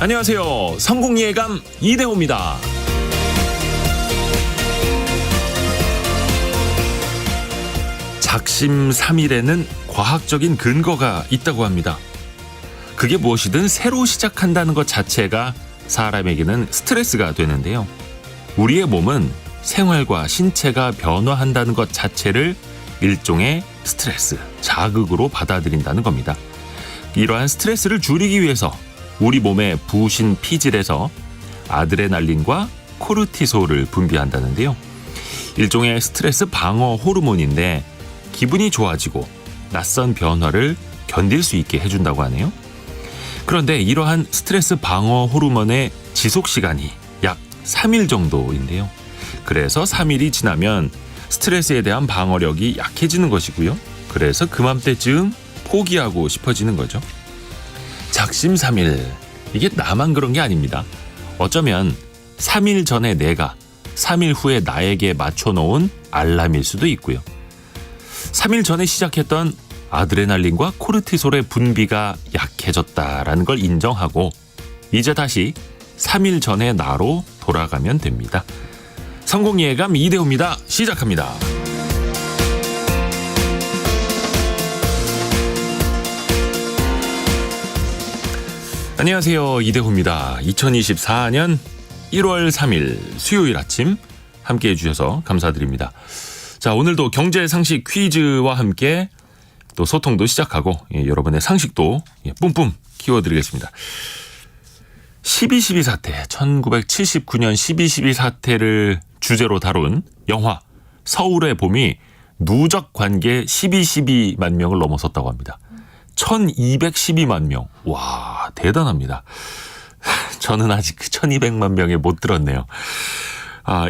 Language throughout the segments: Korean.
안녕하세요. 성공예감 이대호입니다. 작심삼일에는 과학적인 근거가 있다고 합니다. 그게 무엇이든 새로 시작한다는 것 자체가 사람에게는 스트레스가 되는데요. 우리의 몸은 생활과 신체가 변화한다는 것 자체를 일종의 스트레스, 자극으로 받아들인다는 겁니다. 이러한 스트레스를 줄이기 위해서 우리 몸의 부신 피질에서 아드레날린과 코르티솔을 분비한다는데요. 일종의 스트레스 방어 호르몬인데 기분이 좋아지고 낯선 변화를 견딜 수 있게 해준다고 하네요. 그런데 이러한 스트레스 방어 호르몬의 지속 시간이 약 3일 정도인데요. 그래서 3일이 지나면 스트레스에 대한 방어력이 약해지는 것이고요. 그래서 그맘때쯤 포기하고 싶어지는 거죠. 작심삼일, 이게 나만 그런 게 아닙니다. 어쩌면 3일 전에 내가 3일 후에 나에게 맞춰놓은 알람일 수도 있고요. 3일 전에 시작했던 아드레날린과 코르티솔의 분비가 약해졌다라는 걸 인정하고 이제 다시 3일 전의 나로 돌아가면 됩니다. 성공예감 이대호입니다. 시작합니다. 안녕하세요. 이대호입니다. 2024년 1월 3일 수요일 아침 함께해 주셔서 감사드립니다. 자, 오늘도 경제 상식 퀴즈와 함께 또 소통도 시작하고 여러분의 상식도 뿜뿜 키워드리겠습니다. 12.12 사태, 1979년 12.12 사태를 주제로 다룬 영화 서울의 봄이 누적 관계 12.12만 명을 넘어섰다고 합니다. 1212만 명. 와, 대단합니다. 저는 아직 1200만 명에 못 들었네요.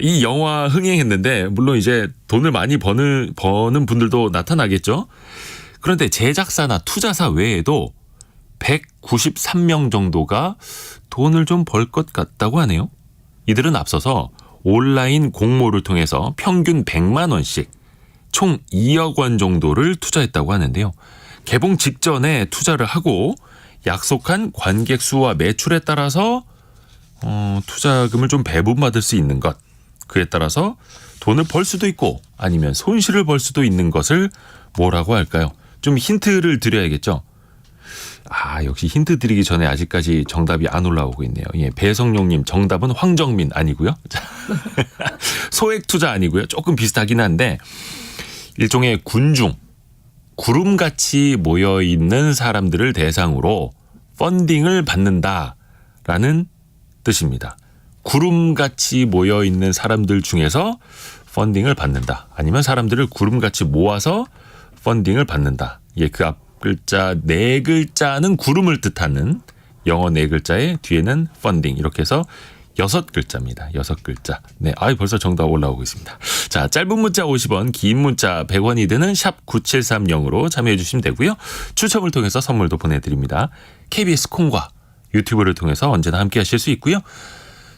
이 영화 흥행했는데 물론 이제 돈을 많이 버는 분들도 나타나겠죠. 그런데 제작사나 투자사 외에도 193명 정도가 돈을 좀 벌 것 같다고 하네요. 이들은 앞서서 온라인 공모를 통해서 평균 100만 원씩 총 2억 원 정도를 투자했다고 하는데요. 개봉 직전에 투자를 하고 약속한 관객 수와 매출에 따라서 투자금을 좀 배분받을 수 있는 것, 그에 따라서 돈을 벌 수도 있고 아니면 손실을 벌 수도 있는 것을 뭐라고 할까요? 좀 힌트를 드려야겠죠. 역시 힌트 드리기 전에 아직까지 정답이 안 올라오고 있네요. 예, 배성용님 정답은 황정민 아니고요. 소액 투자 아니고요. 조금 비슷하긴 한데 일종의 군중, 구름같이 모여있는 사람들을 대상으로 펀딩을 받는다라는 뜻입니다. 구름같이 모여있는 사람들 중에서 펀딩을 받는다. 아니면 사람들을 구름같이 모아서 펀딩을 받는다. 예, 그 앞 글자 네 글자는 구름을 뜻하는 영어 네 글자의 뒤에는 펀딩, 이렇게 해서 6글자입니다. 6글자. 네, 벌써 정답 올라오고 있습니다. 자, 짧은 문자 50원, 긴 문자 100원이 드는 샵 9730으로 참여해 주시면 되고요. 추첨을 통해서 선물도 보내드립니다. KBS 콩과 유튜브를 통해서 언제나 함께 하실 수 있고요.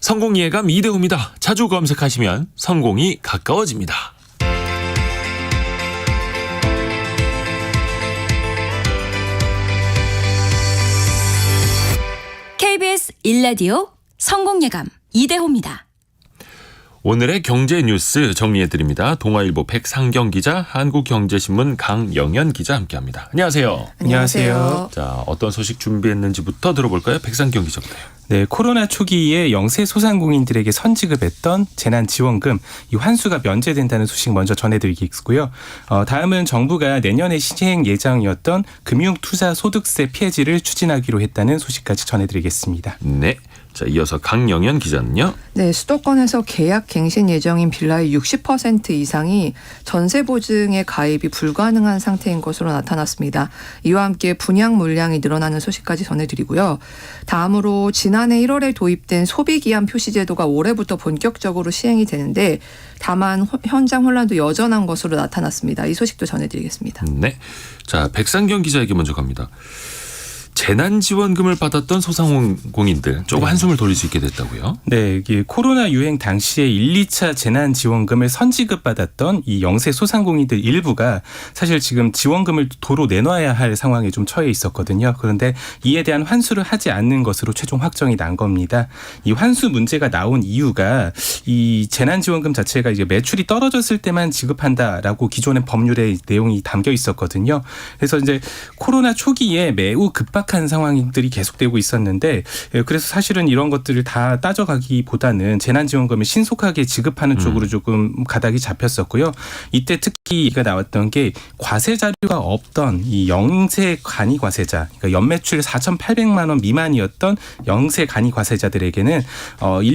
성공예감 이대호입니다. 자주 검색하시면 성공이 가까워집니다. KBS 1라디오 성공예감 이대호입니다. 오늘의 경제 뉴스 정리해드립니다. 동아일보 백상경 기자, 한국경제신문 강영현 기자 함께합니다. 안녕하세요. 안녕하세요. 자, 어떤 소식 준비했는지부터 들어볼까요? 백상경 기자부터요. 네, 코로나 초기에 영세 소상공인들에게 선지급했던 재난지원금 이 환수가 면제된다는 소식 먼저 전해드리겠고요. 다음은 정부가 내년에 시행 예정이었던 금융투자소득세 폐지를 추진하기로 했다는 소식까지 전해드리겠습니다. 네. 자, 이어서 강영현 기자는요. 네, 수도권에서 계약 갱신 예정인 빌라의 60% 이상이 전세 보증에 가입이 불가능한 상태인 것으로 나타났습니다. 이와 함께 분양 물량이 늘어나는 소식까지 전해드리고요. 다음으로 지난해 1월에 도입된 소비기한 표시제도가 올해부터 본격적으로 시행이 되는데 다만 현장 혼란도 여전한 것으로 나타났습니다. 이 소식도 전해드리겠습니다. 네. 자, 백상경 기자에게 먼저 갑니다. 재난지원금을 받았던 소상공인들 조금 한숨을 돌릴 수 있게 됐다고요? 네, 이게 코로나 유행 당시에 1, 2차 재난지원금을 선지급받았던 이 영세 소상공인들 일부가 사실 지금 지원금을 도로 내놔야 할 상황에 좀 처해 있었거든요. 그런데 이에 대한 환수를 하지 않는 것으로 최종 확정이 난 겁니다. 이 환수 문제가 나온 이유가 이 재난지원금 자체가 이제 매출이 떨어졌을 때만 지급한다라고 기존의 법률에 내용이 담겨 있었거든요. 그래서 이제 코로나 초기에 매우 급박한 상황들이 계속되고 있었는데 그래서 사실은 이런 것들을 다 따져가기보다는 재난지원금을 신속하게 지급하는 쪽으로 조금 가닥이 잡혔었고요. 이때 특히 이가 나왔던 게 과세 자료가 없던 이 영세 간이 과세자, 그러니까 연매출 4,800만 원 미만이었던 영세 간이 과세자들에게는 1,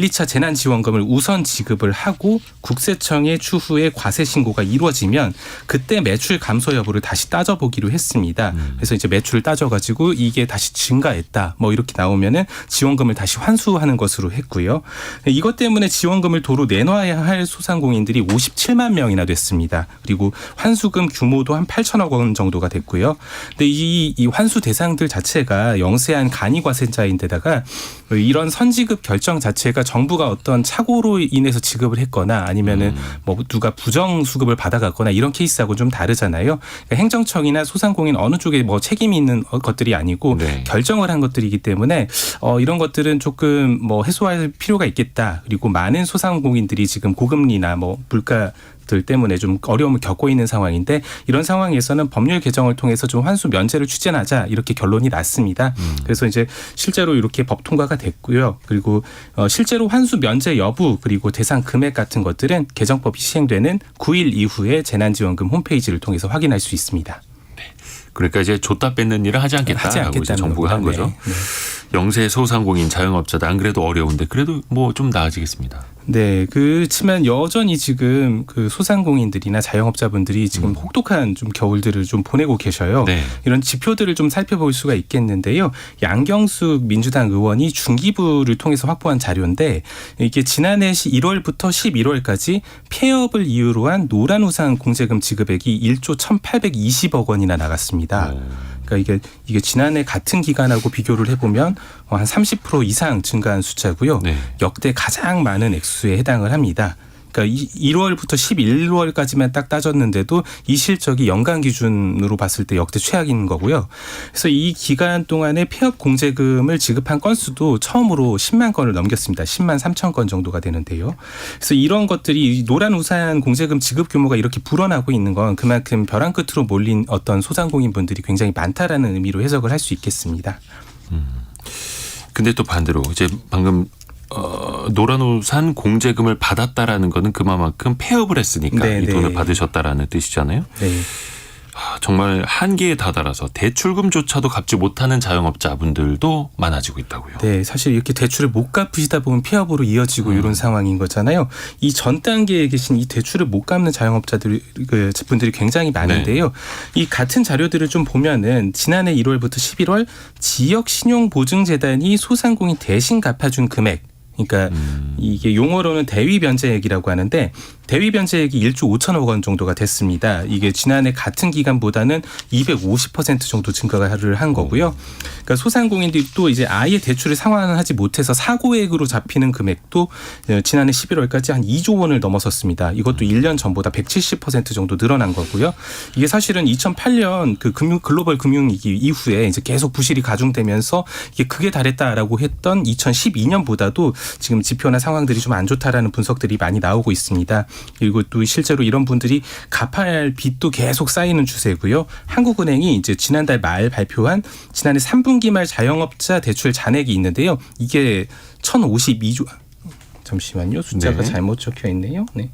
2차 재난지원금을 우선 지급을 하고 국세청의 추후에 과세 신고가 이루어지면 그때 매출 감소 여부를 다시 따져보기로 했습니다. 그래서 이제 매출을 따져가지고 이게 다시 증가했다, 뭐 이렇게 나오면은 지원금을 다시 환수하는 것으로 했고요. 이것 때문에 지원금을 도로 내놔야 할 소상공인들이 57만 명이나 됐습니다. 그리고 환수금 규모도 한 8천억 원 정도가 됐고요. 근데 이 환수 대상들 자체가 영세한 간이과세자인데다가 이런 선지급 결정 자체가 정부가 어떤 착오로 인해서 지급을 했거나 아니면은 뭐 누가 부정 수급을 받아갔거나 이런 케이스하고 좀 다르잖아요. 그러니까 행정청이나 소상공인 어느 쪽에 뭐 책임이 있는 것들이 아니고 네. 결정을 한 것들이기 때문에 이런 것들은 조금 뭐 해소할 필요가 있겠다. 그리고 많은 소상공인들이 지금 고금리나 뭐 물가들 때문에 좀 어려움을 겪고 있는 상황인데 이런 상황에서는 법률 개정을 통해서 좀 환수 면제를 추진하자 이렇게 결론이 났습니다. 그래서 이제 실제로 이렇게 법 통과가 됐고요. 그리고 실제로 환수 면제 여부 그리고 대상 금액 같은 것들은 개정법이 시행되는 9일 이후에 재난지원금 홈페이지를 통해서 확인할 수 있습니다. 그러니까 이제 줬다 뺏는 일을 하지 않겠다라고 이제 정부가 한 거죠. 네. 영세 소상공인 자영업자도 안 그래도 어려운데 그래도 뭐 좀 나아지겠습니다. 네, 그렇지만 여전히 지금 그 소상공인들이나 자영업자분들이 지금 혹독한 좀 겨울들을 좀 보내고 계셔요. 네. 이런 지표들을 좀 살펴볼 수가 있겠는데요. 양경숙 민주당 의원이 중기부를 통해서 확보한 자료인데 이게 지난해 1월부터 11월까지 폐업을 이유로 한 노란우산 공제금 지급액이 1조 1,820억 원이나 나갔습니다. 그러니까 이게 지난해 같은 기간하고 비교를 해보면 한 30% 이상 증가한 숫자고요. 네. 역대 가장 많은 액수에 해당을 합니다. 그러니까 1월부터 11월까지만 딱 따졌는데도 이 실적이 연간 기준으로 봤을 때 역대 최악인 거고요. 그래서 이 기간 동안에 폐업 공제금을 지급한 건수도 처음으로 10만 건을 넘겼습니다. 10만 3천 건 정도가 되는데요. 그래서 이런 것들이 노란 우산 공제금 지급 규모가 이렇게 불어나고 있는 건 그만큼 벼랑 끝으로 몰린 어떤 소상공인 분들이 굉장히 많다라는 의미로 해석을 할 수 있겠습니다. 근데 또 반대로 이제 방금 노란우산 공제금을 받았다라는 거는 그만큼 폐업을 했으니까 네, 이 돈을 네. 받으셨다라는 뜻이잖아요. 네. 정말 한계에 다다라서 대출금조차도 갚지 못하는 자영업자분들도 많아지고 있다고요. 네, 사실 이렇게 대출을 못 갚으시다 보면 폐업으로 이어지고 이런 상황인 거잖아요. 이 전 단계에 계신 이 대출을 못 갚는 자영업자들 분들이 굉장히 많은데요. 이 같은 자료들을 좀 보면은 지난해 1월부터 11월 지역신용보증재단이 소상공인 대신 갚아준 금액. 그러니까 이게 용어로는 대위변제액이라고 하는데 대위변제액이 1조 5천억 원 정도가 됐습니다. 이게 지난해 같은 기간보다는 250% 정도 증가를 한 거고요. 그러니까 소상공인들이 또 이제 아예 대출을 상환하지 못해서 사고액으로 잡히는 금액도 지난해 11월까지 한 2조 원을 넘어섰습니다. 이것도 1년 전보다 170% 정도 늘어난 거고요. 이게 사실은 2008년 그 글로벌 금융위기 이후에 이제 계속 부실이 가중되면서 이게 극에 달했다라고 했던 2012년보다도 지금 지표나 상황들이 좀 안 좋다라는 분석들이 많이 나오고 있습니다. 그리고 또 실제로 이런 분들이 갚아야 할 빚도 계속 쌓이는 추세고요. 한국은행이 이제 지난달 말 발표한 지난해 3분기 말 자영업자 대출 잔액이 있는데요. 이게 1,052조. 잠시만요. 숫자가 네. 잘못 적혀 있네요. 네.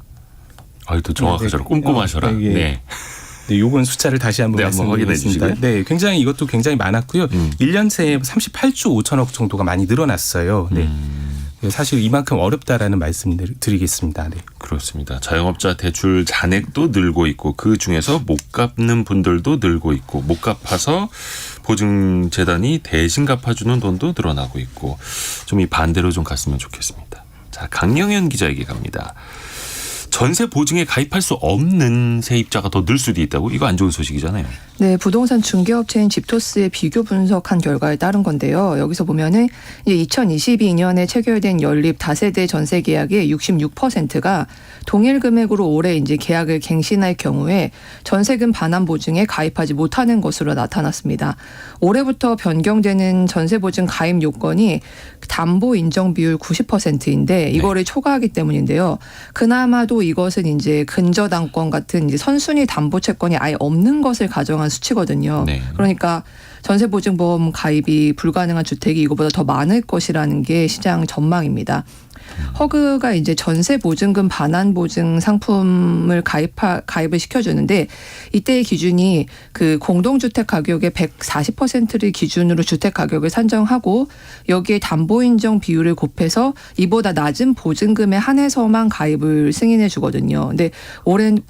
또 정확하셔라. 꼼꼼하셔라. 네. 네, 요건 숫자를 다시 한번 네, 한번 말씀드리겠습니다. 확인해 주시고요. 네, 굉장히 이것도 굉장히 많았고요. 1년 새에 38조 5천억 정도가 많이 늘어났어요. 네. 사실 이만큼 어렵다라는 말씀을 드리겠습니다. 네. 그렇습니다. 자영업자 대출 잔액도 늘고 있고 그 중에서 못 갚는 분들도 늘고 있고 못 갚아서 보증재단이 대신 갚아주는 돈도 늘어나고 있고 좀 이 반대로 좀 갔으면 좋겠습니다. 자, 강영현 기자에게 갑니다. 전세 보증에 가입할 수 없는 세입자가 더 늘 수도 있다고? 이거 안 좋은 소식이잖아요. 네, 부동산 중개업체인 집토스의 비교 분석한 결과에 따른 건데요. 여기서 보면은 이제 2022년에 체결된 연립 다세대 전세 계약의 66%가 동일 금액으로 올해 이제 계약을 갱신할 경우에 전세금 반환 보증에 가입하지 못하는 것으로 나타났습니다. 올해부터 변경되는 전세 보증 가입 요건이 담보 인정 비율 90%인데 이거를 초과하기 때문인데요. 그나마도 이것은 이제 근저당권 같은 이제 선순위 담보 채권이 아예 없는 것을 가정한 수치거든요. 네. 그러니까 전세보증보험 가입이 불가능한 주택이 이거보다 더 많을 것이라는 게 시장 전망입니다. 허그가 이제 전세보증금 반환보증 상품을 가입을 시켜주는데 이때의 기준이 그 공동주택 가격의 140%를 기준으로 주택 가격을 산정하고 여기에 담보인정 비율을 곱해서 이보다 낮은 보증금에 한해서만 가입을 승인해 주거든요. 근데 올해는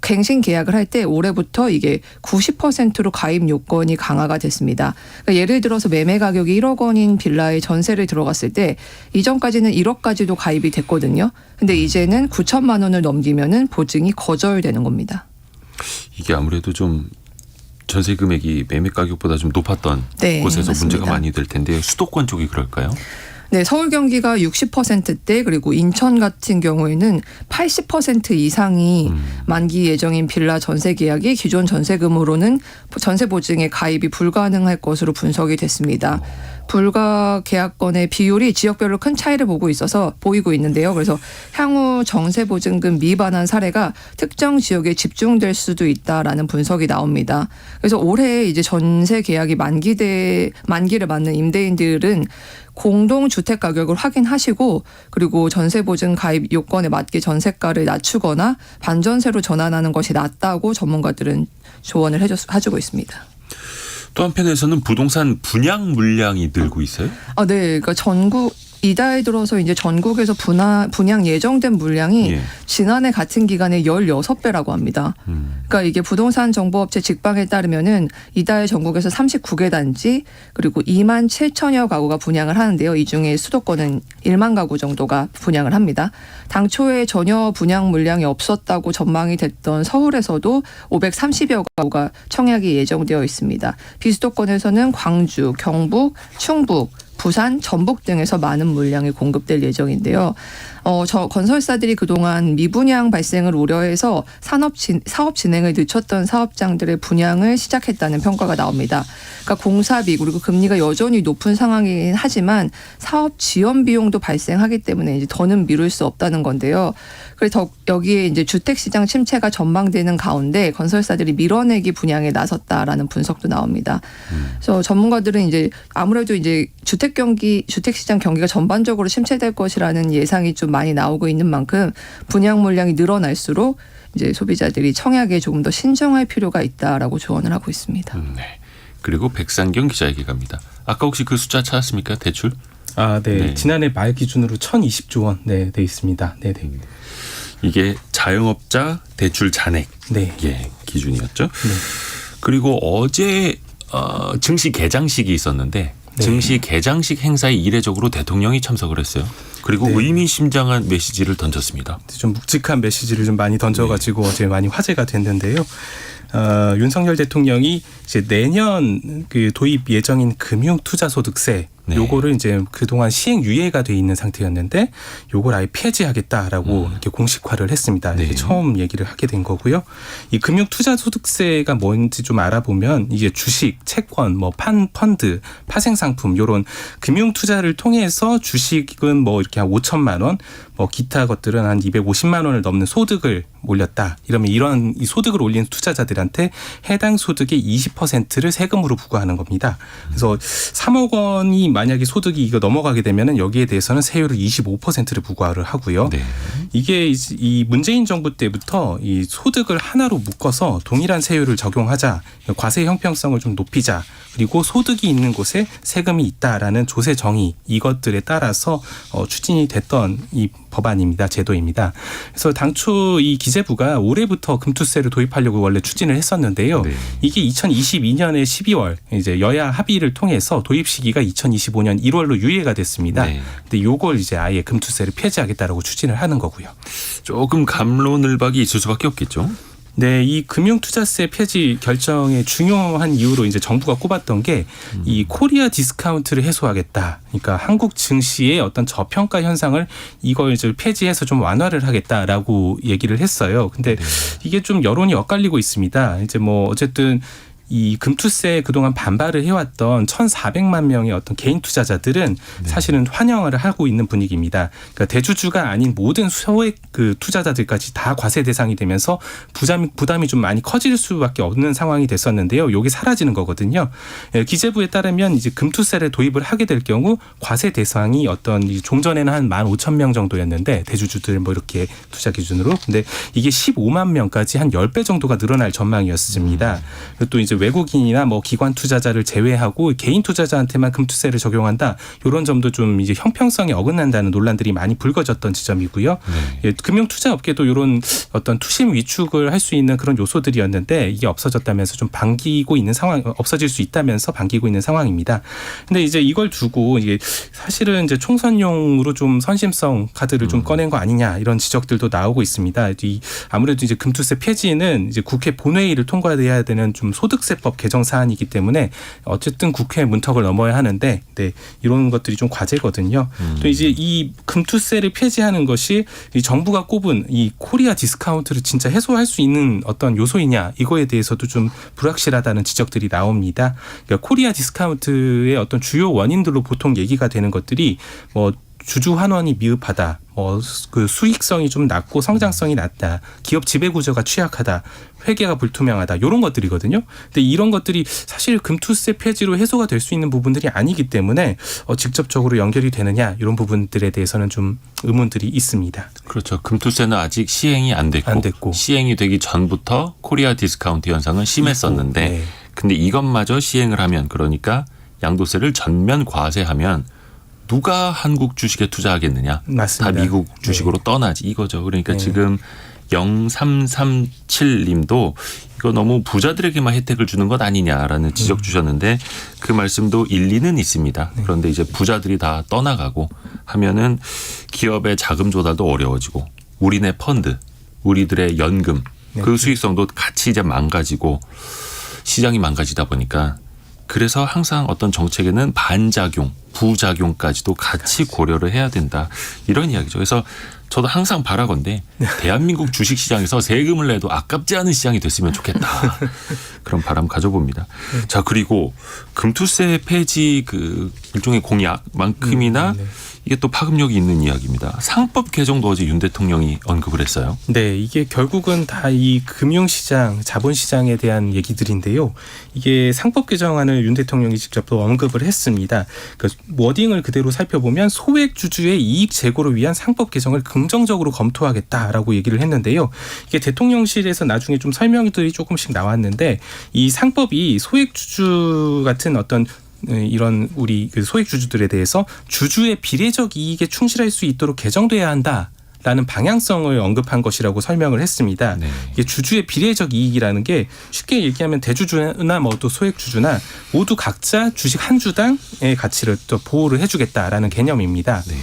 갱신 계약을 할 때 올해부터 이게 90%로 가입 요건이 강화가 됐습니다. 그러니까 예를 들어서 매매 가격이 1억 원인 빌라에 전세를 들어갔을 때 이전까지는 1억까지도 가입이 됐거든요. 근데 이제는 9천만 원을 넘기면은 보증이 거절되는 겁니다. 이게 아무래도 좀 전세 금액이 매매 가격보다 좀 높았던 네, 곳에서 맞습니다. 문제가 많이 될 텐데 수도권 쪽이 그럴까요? 네, 서울 경기가 60%대 그리고 인천 같은 경우에는 80% 이상이 만기 예정인 빌라 전세 계약이 기존 전세금으로는 전세 보증에 가입이 불가능할 것으로 분석이 됐습니다. 불가 계약건의 비율이 지역별로 큰 차이를 보이고 있는데요. 그래서 향후 전세 보증금 미반환 사례가 특정 지역에 집중될 수도 있다라는 분석이 나옵니다. 그래서 올해 이제 전세 계약이 만기를 맞는 임대인들은 공동주택 가격을 확인하시고 그리고 전세보증 가입 요건에 맞게 전세가를 낮추거나 반전세로 전환하는 것이 낫다고 전문가들은 조언을 해주고 있습니다. 또 한편에서는 부동산 분양 물량이 늘고 있어요? 네. 그러니까 이달 들어서 이제 전국에서 분양 예정된 물량이 예. 지난해 같은 기간에 16배라고 합니다. 그러니까 이게 부동산 정보업체 직방에 따르면은 이달 전국에서 39개 단지 그리고 2만 7천여 가구가 분양을 하는데요. 이 중에 수도권은 1만 가구 정도가 분양을 합니다. 당초에 전혀 분양 물량이 없었다고 전망이 됐던 서울에서도 530여 가구가 청약이 예정되어 있습니다. 비수도권에서는 광주, 경북, 충북, 부산, 전북 등에서 많은 물량이 공급될 예정인데요. 건설사들이 그동안 미분양 발생을 우려해서 사업 진행을 늦췄던 사업장들의 분양을 시작했다는 평가가 나옵니다. 그러니까 공사비 그리고 금리가 여전히 높은 상황이긴 하지만 사업 지원 비용도 발생하기 때문에 이제 더는 미룰 수 없다는 건데요. 그래서 여기에 이제 주택 시장 침체가 전망되는 가운데 건설사들이 밀어내기 분양에 나섰다라는 분석도 나옵니다. 그래서 전문가들은 이제 아무래도 이제 주택 시장 경기가 전반적으로 침체될 것이라는 예상이 좀 많이 나오고 있는 만큼 분양 물량이 늘어날수록 이제 소비자들이 청약에 조금 더 신중할 필요가 있다라고 조언을 하고 있습니다. 네. 그리고 백상경 기자에게 갑니다. 아까 혹시 그 숫자 찾았습니까? 대출? 네. 네. 지난해 말 기준으로 1,020조 원 돼 있습니다. 네. 이게 자영업자 대출 잔액 네. 예, 기준이었죠. 네. 그리고 어제 증시 개장식이 있었는데 네. 증시 개장식 행사에 이례적으로 대통령이 참석을 했어요. 그리고 네. 의미심장한 메시지를 던졌습니다. 좀 묵직한 메시지를 좀 많이 던져가지고 어제 많이 화제가 됐는데요. 윤석열 대통령이 이제 내년 그 도입 예정인 금융투자소득세 네. 요거를 이제 그동안 시행 유예가 돼 있는 상태였는데 요걸 아예 폐지하겠다라고 이렇게 공식화를 했습니다. 이렇게 네. 처음 얘기를 하게 된 거고요. 이 금융투자소득세가 뭔지 좀 알아보면 이게 주식, 채권, 뭐 펀드, 파생상품 요런 금융투자를 통해서 주식은 뭐 이렇게 한 5천만 원, 뭐 기타 것들은 한 250만 원을 넘는 소득을 올렸다. 이러면 이런 이 소득을 올린 투자자들한테 해당 소득의 20%를 세금으로 부과하는 겁니다. 그래서 3억 원이 만약에 소득이 이거 넘어가게 되면은 여기에 대해서는 세율을 25%를 부과를 하고요. 네. 이게 이 문재인 정부 때부터 이 소득을 하나로 묶어서 동일한 세율을 적용하자, 과세 형평성을 좀 높이자, 그리고 소득이 있는 곳에 세금이 있다라는 조세 정의 이것들에 따라서 추진이 됐던 이 법안입니다. 제도입니다. 그래서 당초 이 기자 기재부가 올해부터 금투세를 도입하려고 원래 추진을 했었는데요. 네. 이게 2022년에 12월 이제 여야 합의를 통해서 도입 시기가 2025년 1월로 유예가 됐습니다. 네. 근데 요걸 이제 아예 금투세를 폐지하겠다라고 추진을 하는 거고요. 조금 갑론을박이 있을 수밖에 없겠죠. 네, 이 금융투자세 폐지 결정의 중요한 이유로 이제 정부가 꼽았던 게 이 코리아 디스카운트를 해소하겠다. 그러니까 한국 증시의 어떤 저평가 현상을 이걸 이제 폐지해서 좀 완화를 하겠다라고 얘기를 했어요. 근데 이게 좀 여론이 엇갈리고 있습니다. 이제 뭐 어쨌든 이 금투세에 그동안 반발을 해왔던 1,400만 명의 어떤 개인 투자자들은 사실은 환영을 하고 있는 분위기입니다. 그러니까 대주주가 아닌 모든 소액 그 투자자들까지 다 과세 대상이 되면서 부담이 좀 많이 커질 수밖에 없는 상황이 됐었는데요. 이게 사라지는 거거든요. 기재부에 따르면 이제 금투세를 도입을 하게 될 경우 과세 대상이 어떤 종전에는 한 15,000명 정도였는데 대주주들 뭐 이렇게 투자 기준으로 근데 이게 15만 명까지 한 10배 정도가 늘어날 전망이었습니다. 그리고 또 이제 외국인이나 뭐 기관 투자자를 제외하고 개인 투자자한테만 금투세를 적용한다. 이런 점도 좀 이제 형평성에 어긋난다는 논란들이 많이 불거졌던 지점이고요. 예, 금융 투자 업계도 이런 어떤 투심 위축을 할 수 있는 그런 요소들이었는데 이게 없어졌다면서 좀 반기고 있는 상황, 없어질 수 있다면서 반기고 있는 상황입니다. 근데 이제 이걸 두고 이게 사실은 이제 총선용으로 좀 선심성 카드를 좀 꺼낸 거 아니냐 이런 지적들도 나오고 있습니다. 아무래도 이제 금투세 폐지는 이제 국회 본회의를 통과해야 되는 좀 소득세법 개정 사안이기 때문에 어쨌든 국회 문턱을 넘어야 하는데 네, 이런 것들이 좀 과제거든요. 또 이제 이 금투세를 폐지하는 것이 이 정부가 꼽은 이 코리아 디스카운트를 진짜 해소할 수 있는 어떤 요소이냐 이거에 대해서도 좀 불확실하다는 지적들이 나옵니다. 그러니까 코리아 디스카운트의 어떤 주요 원인들로 보통 얘기가 되는 것들이 뭐 주주 환원이 미흡하다. 그 수익성이 좀 낮고 성장성이 낮다. 기업 지배 구조가 취약하다. 회계가 불투명하다. 이런 것들이거든요. 근데 이런 것들이 사실 금투세 폐지로 해소가 될 수 있는 부분들이 아니기 때문에 직접적으로 연결이 되느냐 이런 부분들에 대해서는 좀 의문들이 있습니다. 그렇죠. 금투세는 아직 시행이 안 됐고 시행이 되기 전부터 코리아 디스카운트 현상은 심했었는데 네. 근데 이것마저 시행을 하면 그러니까 양도세를 전면 과세하면 누가 한국 주식에 투자하겠느냐. 맞습니다. 다 미국 주식으로 떠나지 이거죠. 그러니까 지금 0337님도 이거 너무 부자들에게만 혜택을 주는 것 아니냐라는 지적 주셨는데 그 말씀도 일리는 있습니다. 그런데 이제 부자들이 다 떠나가고 하면은 기업의 자금 조달도 어려워지고 우리네 펀드, 우리들의 연금 그 수익성도 같이 이제 망가지고 시장이 망가지다 보니까 그래서 항상 어떤 정책에는 반작용, 부작용까지도 같이 고려를 해야 된다. 이런 이야기죠. 그래서 저도 항상 바라건대 대한민국 주식시장에서 세금을 내도 아깝지 않은 시장이 됐으면 좋겠다. 그런 바람 가져봅니다. 자, 그리고 금투세 폐지 그 일종의 공약만큼이나 이게 또 파급력이 있는 이야기입니다. 상법 개정도 어제 윤 대통령이 언급을 했어요. 네, 이게 결국은 다 이 금융시장, 자본시장에 대한 얘기들인데요. 이게 상법 개정안을 윤 대통령이 직접 또 언급을 했습니다. 그 워딩을 그대로 살펴보면 소액 주주의 이익 제고를 위한 상법 개정을 긍정적으로 검토하겠다라고 얘기를 했는데요. 이게 대통령실에서 나중에 좀 설명들이 조금씩 나왔는데 이 상법이 소액 주주 같은 어떤 이런 우리 소액 주주들에 대해서 주주의 비례적 이익에 충실할 수 있도록 개정돼야 한다라는 방향성을 언급한 것이라고 설명을 했습니다. 네. 이게 주주의 비례적 이익이라는 게 쉽게 얘기하면 대주주나 뭐 또 소액 주주나 모두 각자 주식 한 주당의 가치를 또 보호를 해주겠다라는 개념입니다. 네.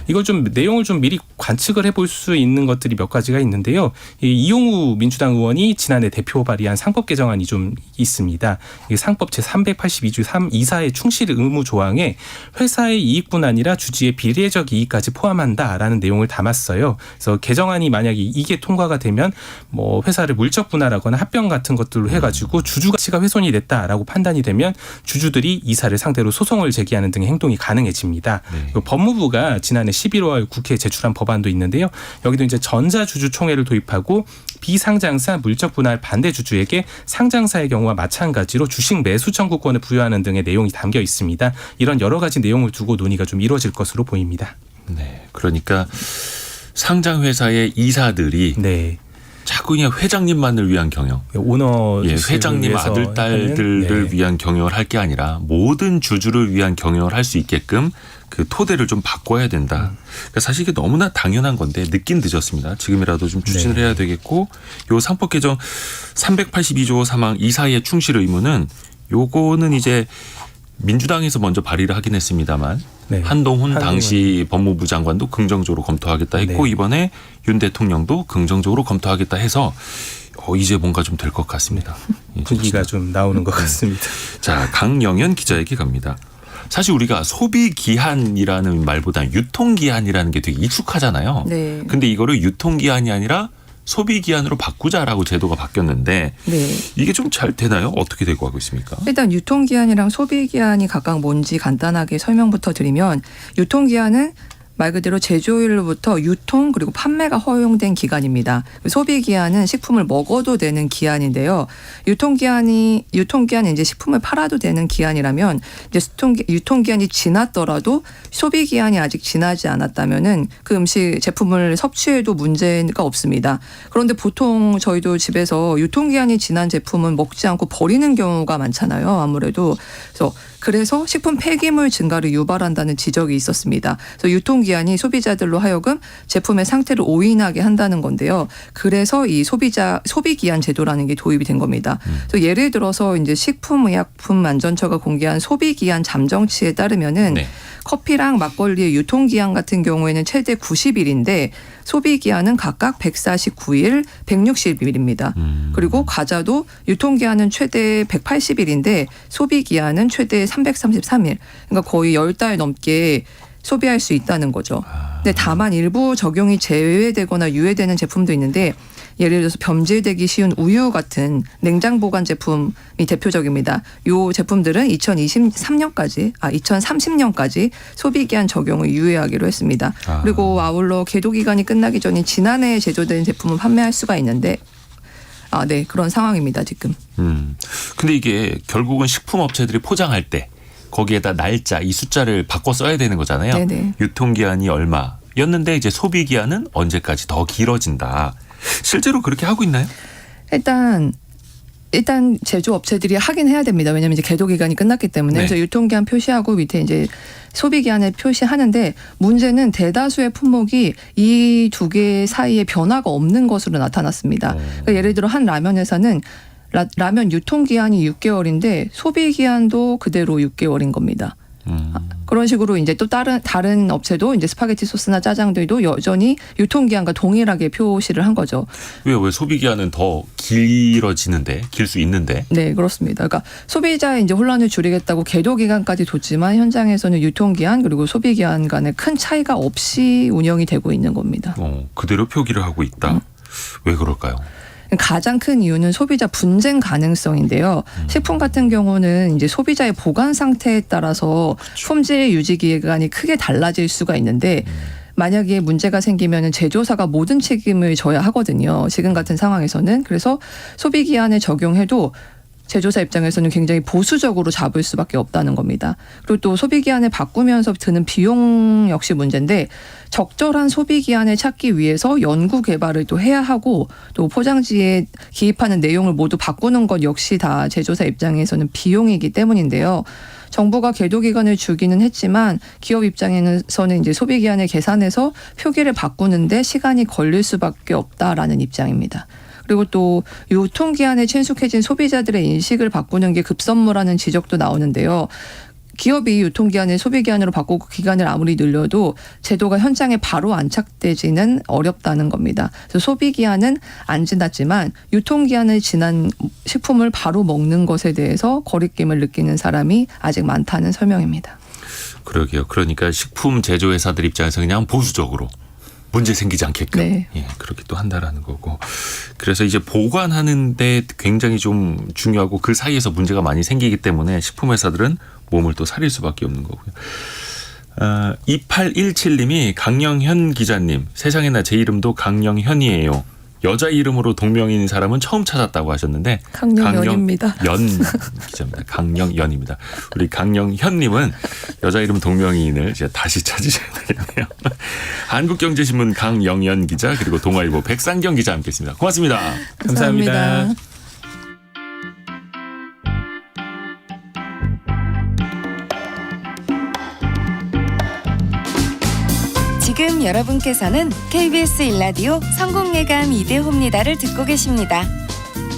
이걸 좀 내용을 좀 미리 관측을 해볼 수 있는 것들이 몇 가지가 있는데요. 이용우 민주당 의원이 지난해 대표 발의한 상법 개정안이 좀 있습니다. 이게 상법 제382조 324의 충실 의무 조항에 회사의 이익뿐 아니라 주주의 비례적 이익까지 포함한다라는 내용을 담았어요. 그래서 개정안이 만약에 이게 통과가 되면 뭐 회사를 물적 분할하거나 합병 같은 것들로 해가지고 주주 가치가 훼손이 됐다라고 판단이 되면 주주들이 이사를 상대로 소송을 제기하는 등의 행동이 가능해집니다. 네. 법무부가 지난해 11월 국회에 제출한 법안도 있는데요. 여기도 이제 전자주주총회를 도입하고 비상장사 물적 분할 반대 주주에게 상장사의 경우와 마찬가지로 주식 매수 청구권을 부여하는 등의 내용이 담겨 있습니다. 이런 여러 가지 내용을 두고 논의가 좀 이루어질 것으로 보입니다. 네. 그러니까 상장 회사의 이사들이 네. 자꾸 그냥 회장님만을 위한 경영. 오너 예, 회장님 위해서 아들 딸들을 하는, 네. 위한 경영을 할 게 아니라 모든 주주를 위한 경영을 할 수 있게끔 그 토대를 좀 바꿔야 된다. 그러니까 사실 이게 너무나 당연한 건데 늦긴 늦었습니다. 지금이라도 좀 추진을 네. 해야 되겠고 요 상법 개정 382조 3항 이사의 충실 의무는 요거는 이제 민주당에서 먼저 발의를 하긴 했습니다만 네. 한동훈 당시 법무부 장관도 긍정적으로 검토하겠다 했고 네. 이번에 윤 대통령도 긍정적으로 검토하겠다 해서 이제 뭔가 좀 될 것 같습니다. 예, 분위기가 좀 나오는 것 같습니다. 자, 강영현 기자에게 갑니다. 사실 우리가 소비 기한이라는 말보다 유통 기한이라는 게 되게 익숙하잖아요. 네. 근데 이거를 유통 기한이 아니라 소비 기한으로 바꾸자라고 제도가 바뀌었는데 네. 이게 좀 잘 되나요? 어떻게 되고 하고 있습니까? 일단 유통기한이랑 소비기한이 각각 뭔지 간단하게 설명부터 드리면 유통기한은 말 그대로 제조일로부터 유통 그리고 판매가 허용된 기간입니다. 소비기한은 식품을 먹어도 되는 기한인데요. 유통기한이 이제 식품을 팔아도 되는 기한이라면 이제 유통기한이 지났더라도 소비기한이 아직 지나지 않았다면은 그 음식 제품을 섭취해도 문제가 없습니다. 그런데 보통 저희도 집에서 유통기한이 지난 제품은 먹지 않고 버리는 경우가 많잖아요. 아무래도 그래서 식품 폐기물 증가를 유발한다는 지적이 있었습니다. 그래서 유통기한이 소비자들로 하여금 제품의 상태를 오인하게 한다는 건데요. 그래서 이 소비기한 제도라는 게 도입이 된 겁니다. 그래서 예를 들어서 이제 식품의약품안전처가 공개한 소비기한 잠정치에 따르면은 네. 커피랑 막걸리의 유통기한 같은 경우에는 최대 90일인데 소비기한은 각각 149일, 160일입니다. 그리고 과자도 유통기한은 최대 180일인데 소비기한은 최대 333일. 그러니까 거의 10달 넘게 소비할 수 있다는 거죠. 근데 다만 일부 적용이 제외되거나 유예되는 제품도 있는데 예를 들어서 변질되기 쉬운 우유 같은 냉장 보관 제품이 대표적입니다. 이 제품들은 2030년까지 소비기한 적용을 유예하기로 했습니다. 그리고 아울러 계도 기간이 끝나기 전인 지난해 제조된 제품은 판매할 수가 있는데 네, 그런 상황입니다, 지금. 근데 이게 결국은 식품업체들이 포장할 때 거기에다 날짜, 이 숫자를 바꿔 써야 되는 거잖아요. 네네. 유통기한이 얼마였는데 이제 소비기한은 언제까지 더 길어진다. 실제로 그렇게 하고 있나요? 일단 제조업체들이 하긴 해야 됩니다. 왜냐하면 이제 계도 기간이 끝났기 때문에. 네. 그래서 유통기한 표시하고 밑에 이제 소비기한을 표시하는데 문제는 대다수의 품목이 이 두 개 사이에 변화가 없는 것으로 나타났습니다. 그러니까 예를 들어 한 라면 회사는 라면 유통기한이 6개월인데 소비기한도 그대로 6개월인 겁니다. 그런 식으로 이제 또 다른 업체도 이제 스파게티 소스나 짜장들도 여전히 유통기한과 동일하게 표시를 한 거죠. 왜 소비기한은 더 길어지는데, 길 수 있는데? 네, 그렇습니다. 그러니까 소비자의 이제 혼란을 줄이겠다고 계도 기간까지 뒀지만 현장에서는 유통기한 그리고 소비기한 간에 큰 차이가 없이 운영이 되고 있는 겁니다. 그대로 표기를 하고 있다. 왜 그럴까요? 가장 큰 이유는 소비자 분쟁 가능성인데요. 식품 같은 경우는 이제 소비자의 보관 상태에 따라서 품질 유지 기간이 크게 달라질 수가 있는데 만약에 문제가 생기면 제조사가 모든 책임을 져야 하거든요. 지금 같은 상황에서는. 그래서 소비기한을 적용해도 제조사 입장에서는 굉장히 보수적으로 잡을 수밖에 없다는 겁니다. 그리고 또 소비기한을 바꾸면서 드는 비용 역시 문제인데 적절한 소비기한을 찾기 위해서 연구 개발을 또 해야 하고 또 포장지에 기입하는 내용을 모두 바꾸는 것 역시 다 제조사 입장에서는 비용이기 때문인데요. 정부가 계도 기간을 주기는 했지만 기업 입장에서는 이제 소비기한을 계산해서 표기를 바꾸는데 시간이 걸릴 수밖에 없다라는 입장입니다. 그리고 또 유통기한에 친숙해진 소비자들의 인식을 바꾸는 게 급선무라는 지적도 나오는데요. 기업이 유통기한을 소비기한으로 바꾸고 기간을 아무리 늘려도 제도가 현장에 바로 안착되지는 어렵다는 겁니다. 그래서 소비기한은 안 지났지만 유통기한을 지난 식품을 바로 먹는 것에 대해서 거리낌을 느끼는 사람이 아직 많다는 설명입니다. 그러게요. 그러니까 식품 제조회사들 입장에서 그냥 보수적으로 문제 생기지 않게끔 네. 그렇게 또 한다라는 거고. 그래서 이제 보관하는데 굉장히 좀 중요하고 그 사이에서 문제가 많이 생기기 때문에 식품회사들은 몸을 또 사릴 수밖에 없는 거고요. 2817님이 강영현 기자님, 세상에나 제 이름도 강영현이에요. 여자 이름으로 동명인 사람은 처음 찾았다고 하셨는데 강영연입니다. 연 기자입니다. 강영연입니다. 우리 강영현님은 여자 이름 동명이인을 이제 다시 찾으셔야 되겠네요. 한국경제신문 강영연 기자 그리고 동아일보 백상경 기자 함께했습니다. 고맙습니다. 감사합니다. 지금 여러분께서는 KBS 일라디오 성공예감 이대호입니다를 듣고 계십니다.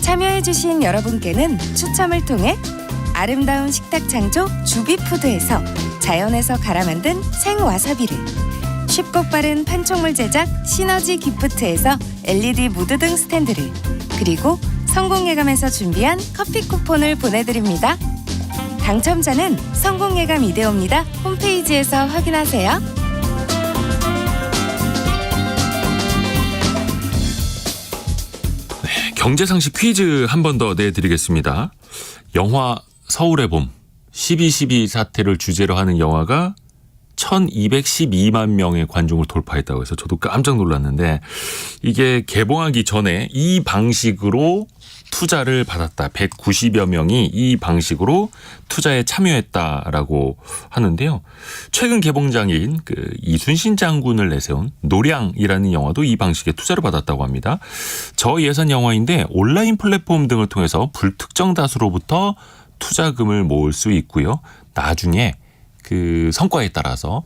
참여해주신 여러분께는 추첨을 통해 아름다운 식탁 창조 주비푸드에서 자연에서 갈아 만든 생와사비를, 쉽고 빠른 판촉물 제작 시너지 기프트에서 LED 무드 등 스탠드를, 그리고 성공예감에서 준비한 커피 쿠폰을 보내드립니다. 당첨자는 성공예감 이대호입니다 홈페이지에서 확인하세요. 경제상식 퀴즈 한 번 더 내드리겠습니다. 영화 서울의 봄 12.12 사태를 주제로 하는 영화가 1212만 명의 관중을 돌파했다고 해서 저도 깜짝 놀랐는데 이게 개봉하기 전에 이 방식으로 투자를 받았다. 190여 명이 이 방식으로 투자에 참여했다라고 하는데요. 최근 개봉작인 그 이순신 장군을 내세운 노량이라는 영화도 이 방식의 투자를 받았다고 합니다. 저예산 영화인데 온라인 플랫폼 등을 통해서 불특정 다수로부터 투자금을 모을 수 있고요. 나중에 그 성과에 따라서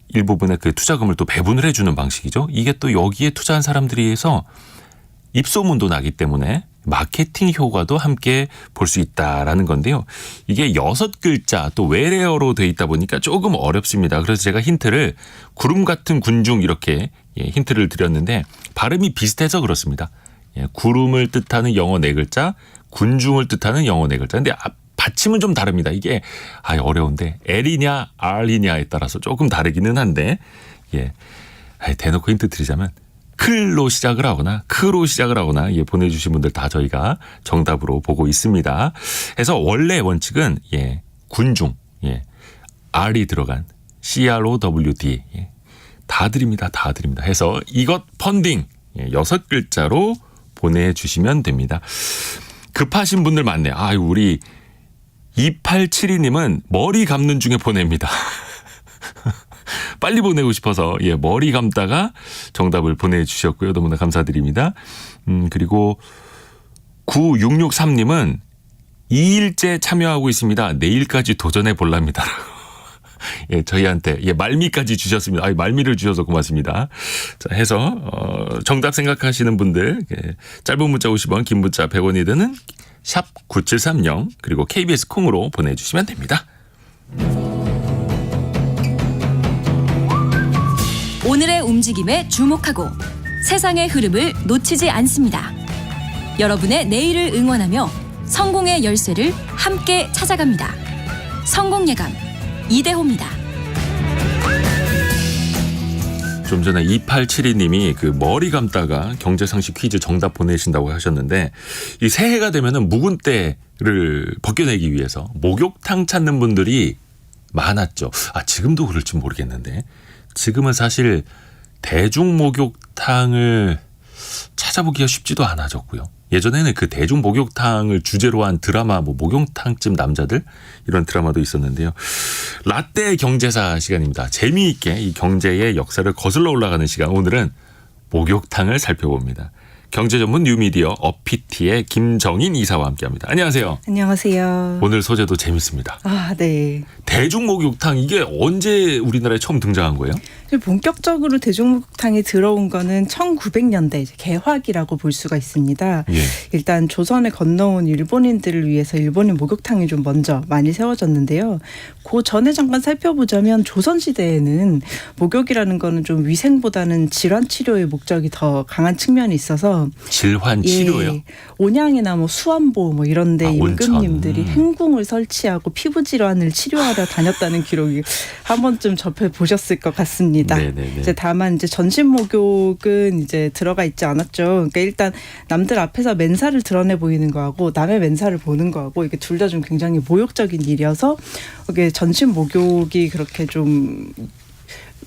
일부분의 그 투자금을 또 배분을 해주는 방식이죠. 이게 또 여기에 투자한 사람들이 해서 입소문도 나기 때문에 마케팅 효과도 함께 볼 수 있다라는 건데요. 이게 6글자 또 외래어로 돼 있다 보니까 조금 어렵습니다. 그래서 제가 힌트를 구름 같은 군중 이렇게 힌트를 드렸는데 발음이 비슷해서 그렇습니다. 구름을 뜻하는 영어 4글자, 군중을 뜻하는 영어 4글자. 근데 받침은 좀 다릅니다. 이게 어려운데 L이냐 R이냐에 따라서 조금 다르기는 한데 대놓고 힌트 드리자면 클로 시작을 하거나 크로 시작을 하거나 보내주신 분들 다 저희가 정답으로 보고 있습니다. 그래서 원래 원칙은 군중 R이 들어간 CROWD 다 드립니다. 다 드립니다. 해서 이것 펀딩 6글자로 보내주시면 됩니다. 급하신 분들 많네요. 우리 2872님은 머리 감는 중에 보냅니다. 빨리 보내고 싶어서 머리 감다가 정답을 보내주셨고요. 너무나 감사드립니다. 그리고 9663님은 2일째 참여하고 있습니다. 내일까지 도전해 볼랍니다. 저희한테 말미까지 주셨습니다. 말미를 주셔서 고맙습니다. 자, 해서 정답 생각하시는 분들 짧은 문자 50원, 긴 문자 100원이 드는 샵 9730 그리고 KBS 콩으로 보내주시면 됩니다. 오늘의 움직임에 주목하고 세상의 흐름을 놓치지 않습니다. 여러분의 내일을 응원하며 성공의 열쇠를 함께 찾아갑니다. 성공예감 이대호입니다. 좀 전에 2872님이 그 머리 감다가 경제상식 퀴즈 정답 보내신다고 하셨는데 이 새해가 되면은 묵은 때를 벗겨내기 위해서 목욕탕 찾는 분들이 많았죠. 지금도 그럴지 모르겠는데 지금은 사실 대중 목욕탕을 찾아보기가 쉽지도 않아졌고요. 예전에는 그 대중 목욕탕을 주제로 한 드라마 목욕탕집 남자들 이런 드라마도 있었는데요. 라떼 경제사 시간입니다. 재미있게 이 경제의 역사를 거슬러 올라가는 시간. 오늘은 목욕탕을 살펴봅니다. 경제전문 뉴미디어 어피티의 김정인 이사와 함께합니다. 안녕하세요. 안녕하세요. 오늘 소재도 재밌습니다. 네. 대중 목욕탕 이게 언제 우리나라에 처음 등장한 거예요? 본격적으로 대중목욕탕이 들어온 거는 1900년대 개화기라고 볼 수가 있습니다. 일단 조선에 건너온 일본인들을 위해서 일본인 목욕탕이 좀 먼저 많이 세워졌는데요. 그 전에 잠깐 살펴보자면 조선시대에는 목욕이라는 거는 좀 위생보다는 질환 치료의 목적이 더 강한 측면이 있어서 질환 치료요? 온양이나 수안보 이런 데 임금님들이 행궁을 설치하고 피부 질환을 치료하러 다녔다는 기록이 한 번쯤 접해보셨을 것 같습니다. 이제 다만 이제 전신 목욕은 이제 들어가 있지 않았죠. 그러니까 일단 남들 앞에서 맨살을 드러내 보이는 거하고 남의 맨살을 보는 거하고 이게 둘 다 좀 굉장히 모욕적인 일이어서 이게 전신 목욕이 그렇게 좀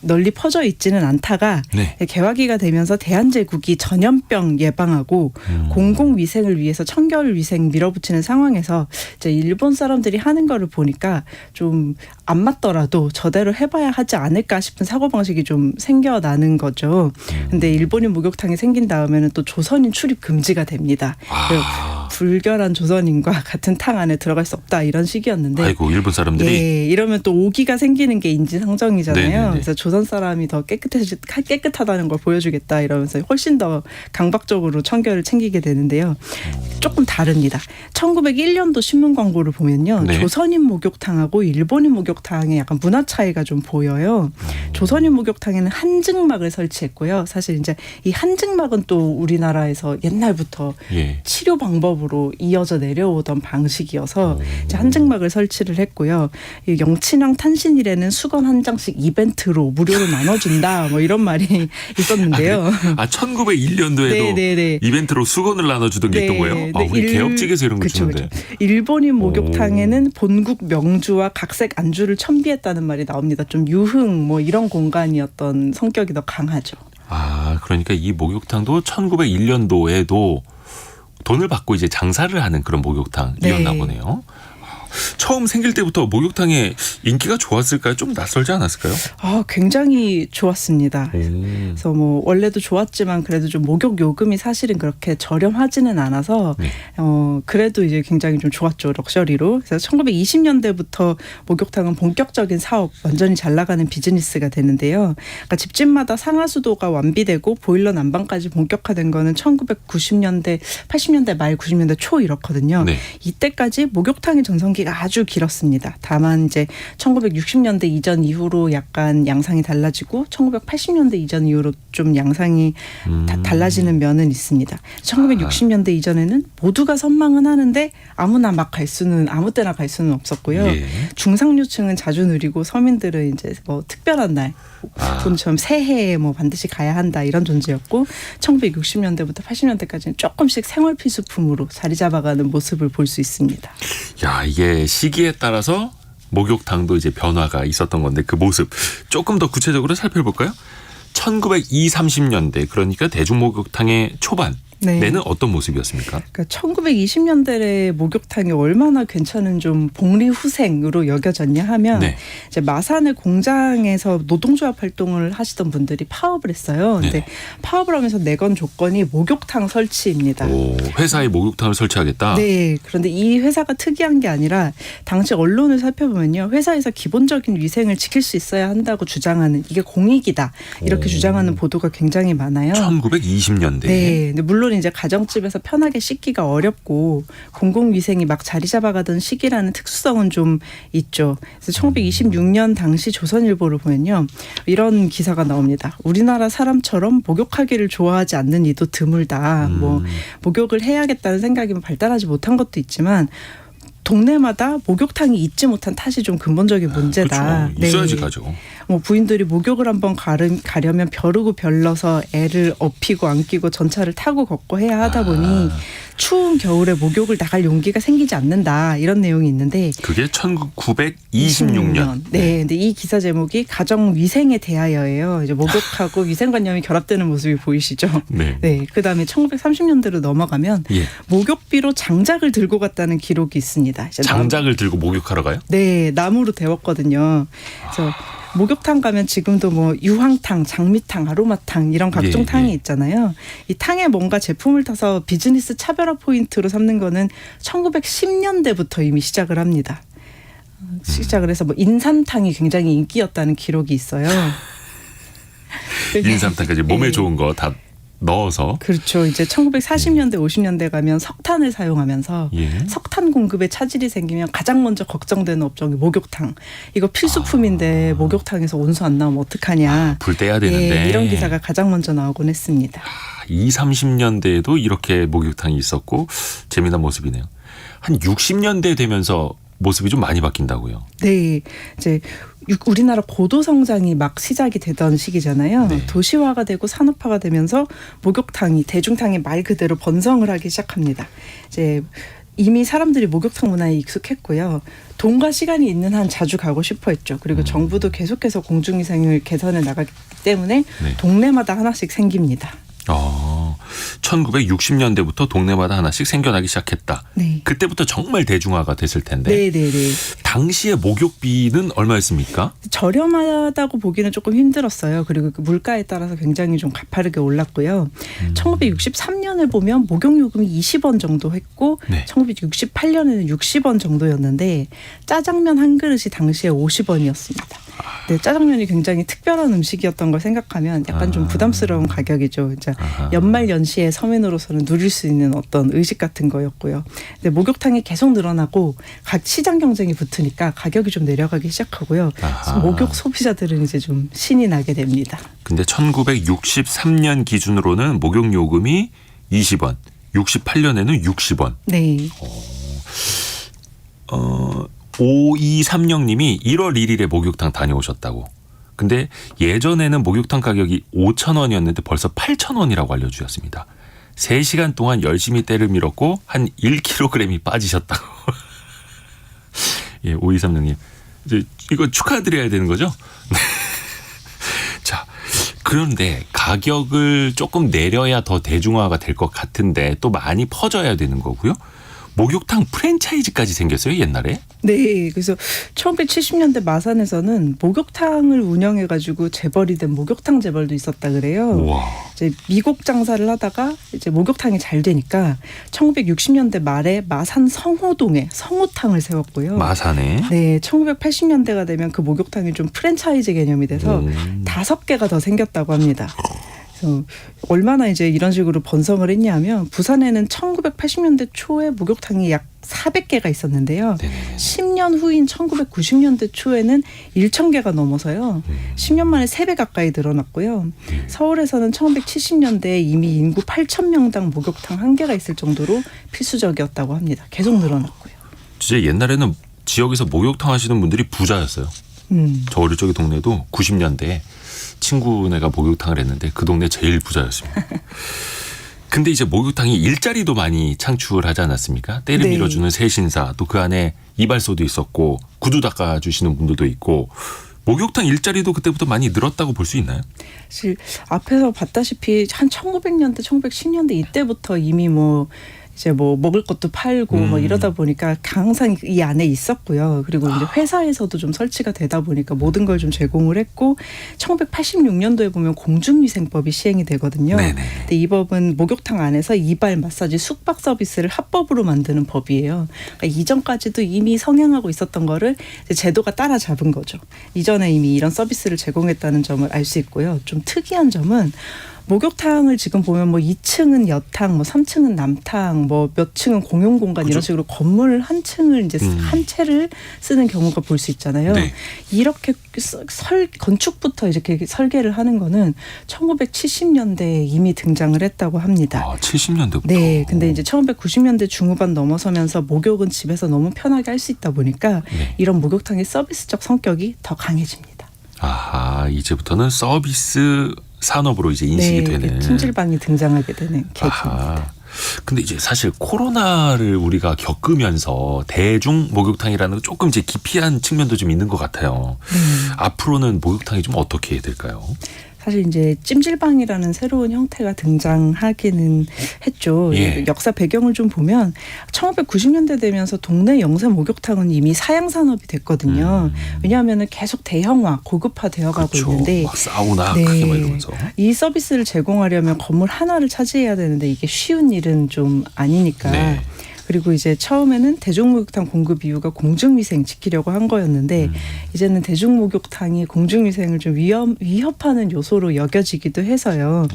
널리 퍼져 있지는 않다가 네. 개화기가 되면서 대한제국이 전염병 예방하고 공공위생을 위해서 청결위생 밀어붙이는 상황에서 이제 일본 사람들이 하는 거를 보니까 좀 안 맞더라도 저대로 해봐야 하지 않을까 싶은 사고방식이 좀 생겨나는 거죠. 근데 일본인 목욕탕이 생긴 다음에는 또 조선인 출입 금지가 됩니다. 불결한 조선인과 같은 탕 안에 들어갈 수 없다 이런 식이었는데 아이고 일본 사람들이 네, 이러면 또 오기가 생기는 게 인지상정이잖아요. 네네네. 그래서 조선 사람이 더 깨끗하다는 걸 보여주겠다 이러면서 훨씬 더 강박적으로 청결을 챙기게 되는데요. 조금 다릅니다. 1901년도 신문 광고를 보면요. 네. 조선인 목욕탕하고 일본인 목욕탕의 약간 문화 차이가 좀 보여요. 조선인 목욕탕에는 한증막을 설치했고요. 사실 이제 이 한증막은 또 우리나라에서 옛날부터 예. 치료 방법으로 이어져 내려오던 방식이어서 이제 한증막을 설치를 했고요. 이 영친왕 탄신일에는 수건 한 장씩 이벤트로 무료로 나눠준다 뭐 이런 말이 있었는데요. 아 1901년도에도 네네네. 이벤트로 수건을 나눠주던 게 있던 거예요? 아, 우리 개업직에서 이런 거 그쵸, 주는데. 그쵸. 일본인 목욕탕에는 본국 명주와 각색 안주를 첨비했다는 말이 나옵니다. 좀 유흥 뭐 이런 공간이었던 성격이 더 강하죠. 아 그러니까 이 목욕탕도 1901년도에도 돈을 받고 이제 장사를 하는 그런 목욕탕이었나 네. 보네요. 처음 생길 때부터 목욕탕에 인기가 좋았을까요? 좀 낯설지 않았을까요? 아, 굉장히 좋았습니다. 그래서 뭐 원래도 좋았지만 그래도 좀 목욕 요금이 사실은 그렇게 저렴하지는 않아서 네. 그래도 이제 굉장히 좀 좋았죠. 럭셔리로. 그래서 1920년대부터 목욕탕은 본격적인 사업, 완전히 잘 나가는 비즈니스가 되는데요. 그러니까 집집마다 상하수도가 완비되고 보일러 난방까지 본격화된 거는 1990년대, 80년대 말 90년대 초 이렇거든요. 네. 이때까지 목욕탕의 전성기가 아주 길었습니다. 다만 이제 1960년대 이전 이후로 약간 양상이 달라지고 1980년대 이전 이후로 좀 양상이 달라지는 면은 있습니다. 1960년대 이전에는 모두가 선망은 하는데 아무나 막 갈 수는 아무 때나 갈 수는 없었고요. 예. 중상류층은 자주 누리고 서민들은 이제 뭐 특별한 날, 본처럼 새해에 뭐 반드시 가야 한다 이런 존재였고 1960년대부터 80년대까지는 조금씩 생활 필수품으로 자리 잡아가는 모습을 볼 수 있습니다. 야 이게 시기에 따라서 목욕탕도 이제 변화가 있었던 건데 그 모습 조금 더 구체적으로 살펴볼까요? 1920, 30년대 그러니까 대중목욕탕의 초반 네. 내는 어떤 모습이었습니까? 그러니까 1920년대의 목욕탕이 얼마나 괜찮은 좀 복리후생으로 여겨졌냐 하면 네. 이제 마산의 공장에서 노동조합 활동을 하시던 분들이 파업을 했어요. 근데 네. 파업을 하면서 내건 조건이 목욕탕 설치입니다. 오, 회사에 목욕탕을 설치하겠다. 네. 그런데 이 회사가 특이한 게 아니라 당시 언론을 살펴보면요. 회사에서 기본적인 위생을 지킬 수 있어야 한다고 주장하는 이게 공익이다. 이렇게 주장하는 보도가 굉장히 많아요. 1920년대. 네. 근데 물론 이제 가정집에서 편하게 씻기가 어렵고 공공위생이 막 자리 잡아가던 시기라는 특수성은 좀 있죠. 그래서 1926년 당시 조선일보를 보면요. 이런 기사가 나옵니다. 우리나라 사람처럼 목욕하기를 좋아하지 않는 이도 드물다. 뭐 목욕을 해야겠다는 생각이 발달하지 못한 것도 있지만 동네마다 목욕탕이 있지 못한 탓이 좀 근본적인 문제다. 그렇죠. 있어야지 가죠. 뭐 부인들이 목욕을 한번 가려면 벼르고 별러서 애를 업히고 안기고 전차를 타고 걷고 해야 하다 보니 추운 겨울에 목욕을 나갈 용기가 생기지 않는다. 이런 내용이 있는데 그게 1926년. 네. 근데 이 기사 제목이 가정 위생에 대하여예요. 이제 목욕하고 위생관념이 결합되는 모습이 보이시죠? 네. 네. 그다음에 1930년대로 넘어가면 예. 목욕비로 장작을 들고 갔다는 기록이 있습니다. 이제 장작을 들고 목욕하러 가요? 네, 나무로 데웠거든요. 그래서 목욕탕 가면 지금도 뭐 유황탕, 장미탕, 아로마탕 이런 각종 예, 탕이 예. 있잖아요. 이 탕에 뭔가 제품을 타서 비즈니스 차별화 포인트로 삼는 거는 1910년대부터 이미 시작을 합니다. 시작을 해서 뭐 인삼탕이 굉장히 인기였다는 기록이 있어요. 인삼탕까지 몸에 네. 좋은 거 다 넣어서. 그렇죠. 이제 1940년대, 50년대 가면 석탄을 사용하면서 예. 석탄 공급에 차질이 생기면 가장 먼저 걱정되는 업종이 목욕탕. 이거 필수품인데 목욕탕에서 온수 안 나오면 어떡하냐. 불 떼야 되는데. 예, 이런 기사가 가장 먼저 나오곤 했습니다. 20, 30년대에도 이렇게 목욕탕이 있었고 재미난 모습이네요. 한 60년대 되면서 모습이 좀 많이 바뀐다고요. 네, 이제 우리나라 고도 성장이 막 시작이 되던 시기잖아요. 네. 도시화가 되고 산업화가 되면서 목욕탕이 대중탕이 말 그대로 번성을 하기 시작합니다. 이제 이미 사람들이 목욕탕 문화에 익숙했고요. 돈과 시간이 있는 한 자주 가고 싶어 했죠. 그리고 정부도 계속해서 공중위생을 개선해 나가기 때문에 네. 동네마다 하나씩 생깁니다. 1960년대부터 동네마다 하나씩 생겨나기 시작했다. 네. 그때부터 정말 대중화가 됐을 텐데 네네네. 당시의 목욕비는 얼마였습니까? 저렴하다고 보기는 조금 힘들었어요. 그리고 그 물가에 따라서 굉장히 좀 가파르게 올랐고요. 1963년을 보면 목욕요금이 20원 정도 했고 네. 1968년에는 60원 정도였는데 짜장면 한 그릇이 당시에 50원이었습니다. 네, 짜장면이 굉장히 특별한 음식이었던 걸 생각하면 약간 좀 부담스러운 가격이죠. 이제 연말 연시에 서민으로서는 누릴 수 있는 어떤 의식 같은 거였고요. 근데 목욕탕이 계속 늘어나고 각 시장 경쟁이 붙으니까 가격이 좀 내려가기 시작하고요. 그래서 목욕 소비자들은 이제 좀 신이 나게 됩니다. 근데 1963년 기준으로는 목욕 요금이 20원, 68년에는 60원. 네. 5230님이 1월 1일에 목욕탕 다녀오셨다고. 근데 예전에는 목욕탕 가격이 5,000원이었는데 벌써 8,000원이라고 알려주셨습니다. 3시간 동안 열심히 때를 밀었고 한 1kg이 빠지셨다고. 예, 5230님. 이제 이거 축하드려야 되는 거죠? 자, 그런데 가격을 조금 내려야 더 대중화가 될 것 같은데 또 많이 퍼져야 되는 거고요. 목욕탕 프랜차이즈까지 생겼어요, 옛날에? 네, 그래서 1970년대 마산에서는 목욕탕을 운영해가지고 재벌이 된 목욕탕 재벌도 있었다 그래요. 우와. 이제 미국 장사를 하다가 이제 목욕탕이 잘 되니까 1960년대 말에 마산 성호동에 성호탕을 세웠고요. 마산에. 네, 1980년대가 되면 그 목욕탕이 좀 프랜차이즈 개념이 돼서 5개가 더 생겼다고 합니다. 그래서 얼마나 이제 이런 식으로 번성을 했냐면 부산에는 1980년대 초에 목욕탕이 약 400개가 있었는데요. 네네. 10년 후인 1990년대 초에는 1,000개가 넘어서요. 10년 만에 3배 가까이 늘어났고요. 서울에서는 1970년대에 이미 인구 8,000명당 목욕탕 1개가 있을 정도로 필수적이었다고 합니다. 계속 늘어났고요. 진짜 옛날에는 지역에서 목욕탕 하시는 분들이 부자였어요. 저 어릴 적에 동네도 90년대에 친구네가 목욕탕을 했는데 그 동네 제일 부자였습니다. 근데 이제 목욕탕이 일자리도 많이 창출하지 않았습니까? 때를 네. 밀어주는 세신사, 또 그 안에 이발소도 있었고 구두 닦아주시는 분들도 있고 목욕탕 일자리도 그때부터 많이 늘었다고 볼 수 있나요? 사실 앞에서 봤다시피 한 1900년대, 1910년대 이때부터 이미 뭐 이제 뭐 먹을 것도 팔고 뭐 이러다 보니까 항상 이 안에 있었고요. 그리고 이제 회사에서도 좀 설치가 되다 보니까 모든 걸 좀 제공을 했고 1986년도에 보면 공중위생법이 시행이 되거든요. 네네. 근데 이 법은 목욕탕 안에서 이발, 마사지, 숙박 서비스를 합법으로 만드는 법이에요. 그러니까 이전까지도 이미 성행하고 있었던 거를 이제 제도가 따라잡은 거죠. 이전에 이미 이런 서비스를 제공했다는 점을 알 수 있고요. 좀 특이한 점은 목욕탕을 지금 보면 뭐 2층은 여탕, 뭐 3층은 남탕, 뭐 몇 층은 공용 공간 이런 식으로 건물 한 층을 이제 한 채를 쓰는 경우가 볼 수 있잖아요. 네. 이렇게 건축부터 이렇게 설계를 하는 거는 1970년대에 이미 등장을 했다고 합니다. 70년대부터. 네, 근데 이제 1990년대 중후반 넘어서면서 목욕은 집에서 너무 편하게 할 수 있다 보니까 네. 이런 목욕탕의 서비스적 성격이 더 강해집니다. 아하, 이제부터는 서비스 산업으로 이제 인식이 네, 되는. 찜질방이 등장하게 되는 계기입니다. 아하. 근데 이제 사실 코로나를 우리가 겪으면서 대중 목욕탕이라는 건 조금 이제 기피한 측면도 좀 있는 것 같아요. 앞으로는 목욕탕이 좀 어떻게 될까요? 사실 이제 찜질방이라는 새로운 형태가 등장하기는 했죠. 예. 역사 배경을 좀 보면 1990년대 되면서 동네 영세 목욕탕은 이미 사양 산업이 됐거든요. 왜냐하면 계속 대형화, 고급화되어가고 그렇죠. 있는데 막 사우나 네. 크게 막 이러면서. 이 서비스를 제공하려면 건물 하나를 차지해야 되는데 이게 쉬운 일은 좀 아니니까. 네. 그리고 이제 처음에는 대중목욕탕 공급 이유가 공중위생 지키려고 한 거였는데 이제는 대중목욕탕이 공중위생을 좀 위협하는 요소로 여겨지기도 해서요.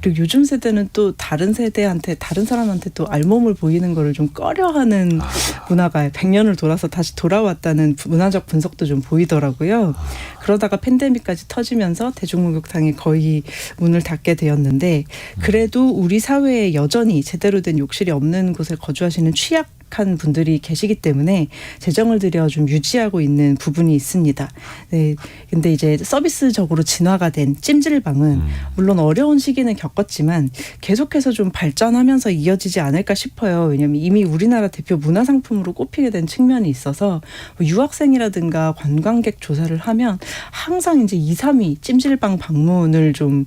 그리고 요즘 세대는 또 다른 세대한테 다른 사람한테 또 알몸을 보이는 거를 좀 꺼려하는 문화가 100년을 돌아서 다시 돌아왔다는 문화적 분석도 좀 보이더라고요. 그러다가 팬데믹까지 터지면서 대중목욕탕이 거의 문을 닫게 되었는데 그래도 우리 사회에 여전히 제대로 된 욕실이 없는 곳에 거주하시는 취약 취직한 분들이 계시기 때문에 재정을 들여 좀 유지하고 있는 부분이 있습니다. 네. 근데 이제 서비스적으로 진화가 된 찜질방은 물론 어려운 시기는 겪었지만 계속해서 좀 발전하면서 이어지지 않을까 싶어요. 왜냐하면 이미 우리나라 대표 문화상품으로 꼽히게 된 측면이 있어서 뭐 유학생이라든가 관광객 조사를 하면 항상 이제 2, 3위 찜질방 방문을 좀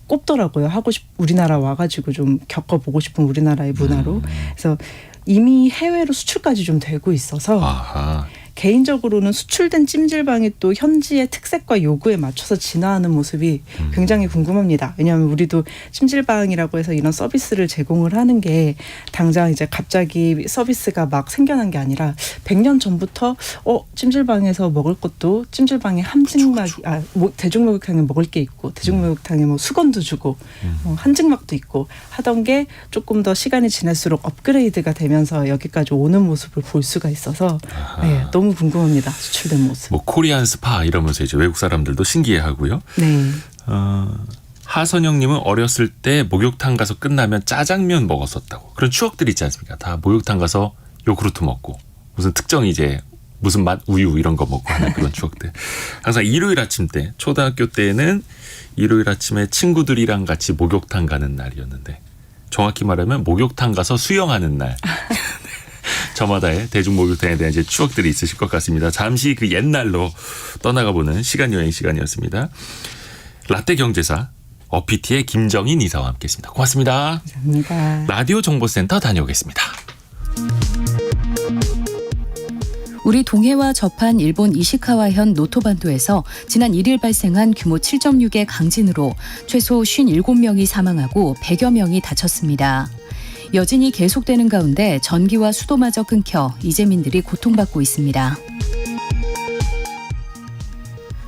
꼽더라고요. 우리나라 와가지고 좀 겪어보고 싶은 우리나라의 문화로. 그래서 이미 해외로 수출까지 좀 되고 있어서 아하. 개인적으로는 수출된 찜질방이 또 현지의 특색과 요구에 맞춰서 진화하는 모습이 굉장히 궁금합니다. 왜냐하면 우리도 찜질방이라고 해서 이런 서비스를 제공을 하는 게 당장 이제 갑자기 서비스가 막 생겨난 게 아니라 100년 전부터 찜질방에서 먹을 것도 찜질방에 한증막이 대중목욕탕에 먹을 게 있고 대중목욕탕에 뭐 수건도 주고 한증막도 있고 하던 게 조금 더 시간이 지날수록 업그레이드가 되면서 여기까지 오는 모습을 볼 수가 있어서 네, 너무 궁금합니다. 수출된 모습. 뭐 코리안 스파 이러면서 이제 외국 사람들도 신기해하고요. 네. 하선영님은 어렸을 때 목욕탕 가서 끝나면 짜장면 먹었었다고. 그런 추억들이 있지 않습니까? 다 목욕탕 가서 요구르트 먹고 무슨 특정 이제 무슨 맛 우유 이런 거 먹고 하는 그런 추억들. 항상 일요일 아침 때 초등학교 때는 일요일 아침에 친구들이랑 같이 목욕탕 가는 날이었는데 정확히 말하면 목욕탕 가서 수영하는 날. 저마다의 대중목욕탕에 대한 이제 추억들이 있으실 것 같습니다. 잠시 그 옛날로 떠나가보는 시간여행 시간이었습니다. 라떼 경제사 어피티의 김정인 이사와 함께했습니다. 고맙습니다. 감사합니다. 라디오 정보센터 다녀오겠습니다. 우리 동해와 접한 일본 이시카와현 노토반도에서 지난 1일 발생한 규모 7.6의 강진으로 최소 57명이 사망하고 100여 명이 다쳤습니다. 여진이 계속되는 가운데 전기와 수도마저 끊겨 이재민들이 고통받고 있습니다.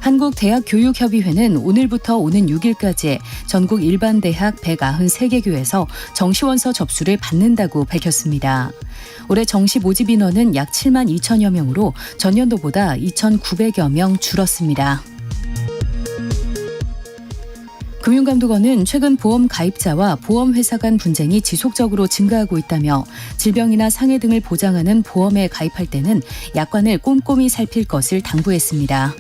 한국대학교육협의회는 오늘부터 오는 6일까지 전국 일반 대학 193개 교에서 정시원서 접수를 받는다고 밝혔습니다. 올해 정시 모집 인원은 약 7만 2천여 명으로 전년도보다 2,900여 명 줄었습니다. 금융감독원은 최근 보험 가입자와 보험회사 간 분쟁이 지속적으로 증가하고 있다며 질병이나 상해 등을 보장하는 보험에 가입할 때는 약관을 꼼꼼히 살필 것을 당부했습니다.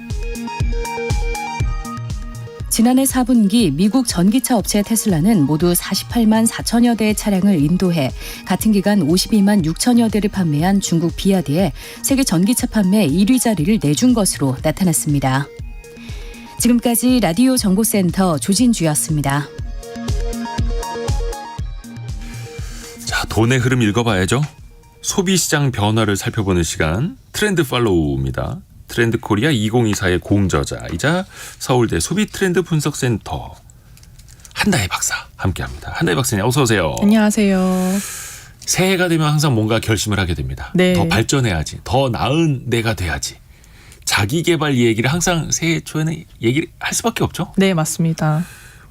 지난해 4분기 미국 전기차 업체 테슬라는 모두 48만 4천여 대의 차량을 인도해 같은 기간 52만 6천여 대를 판매한 중국 비아디에 세계 전기차 판매 1위 자리를 내준 것으로 나타났습니다. 지금까지 라디오 정보센터 조진주였습니다. 자, 돈의 흐름 읽어봐야죠. 소비시장 변화를 살펴보는 시간 트렌드 팔로우입니다. 트렌드 코리아 2024의 공저자이자 서울대 소비 트렌드 분석센터 한다혜 박사 함께합니다. 한다혜 박사님 어서 오세요. 안녕하세요. 새해가 되면 항상 뭔가 결심을 하게 됩니다. 네. 더 발전해야지. 더 나은 내가 돼야지. 자기개발 얘기를 항상 새해 초에는 얘기를 할 수밖에 없죠. 네, 맞습니다.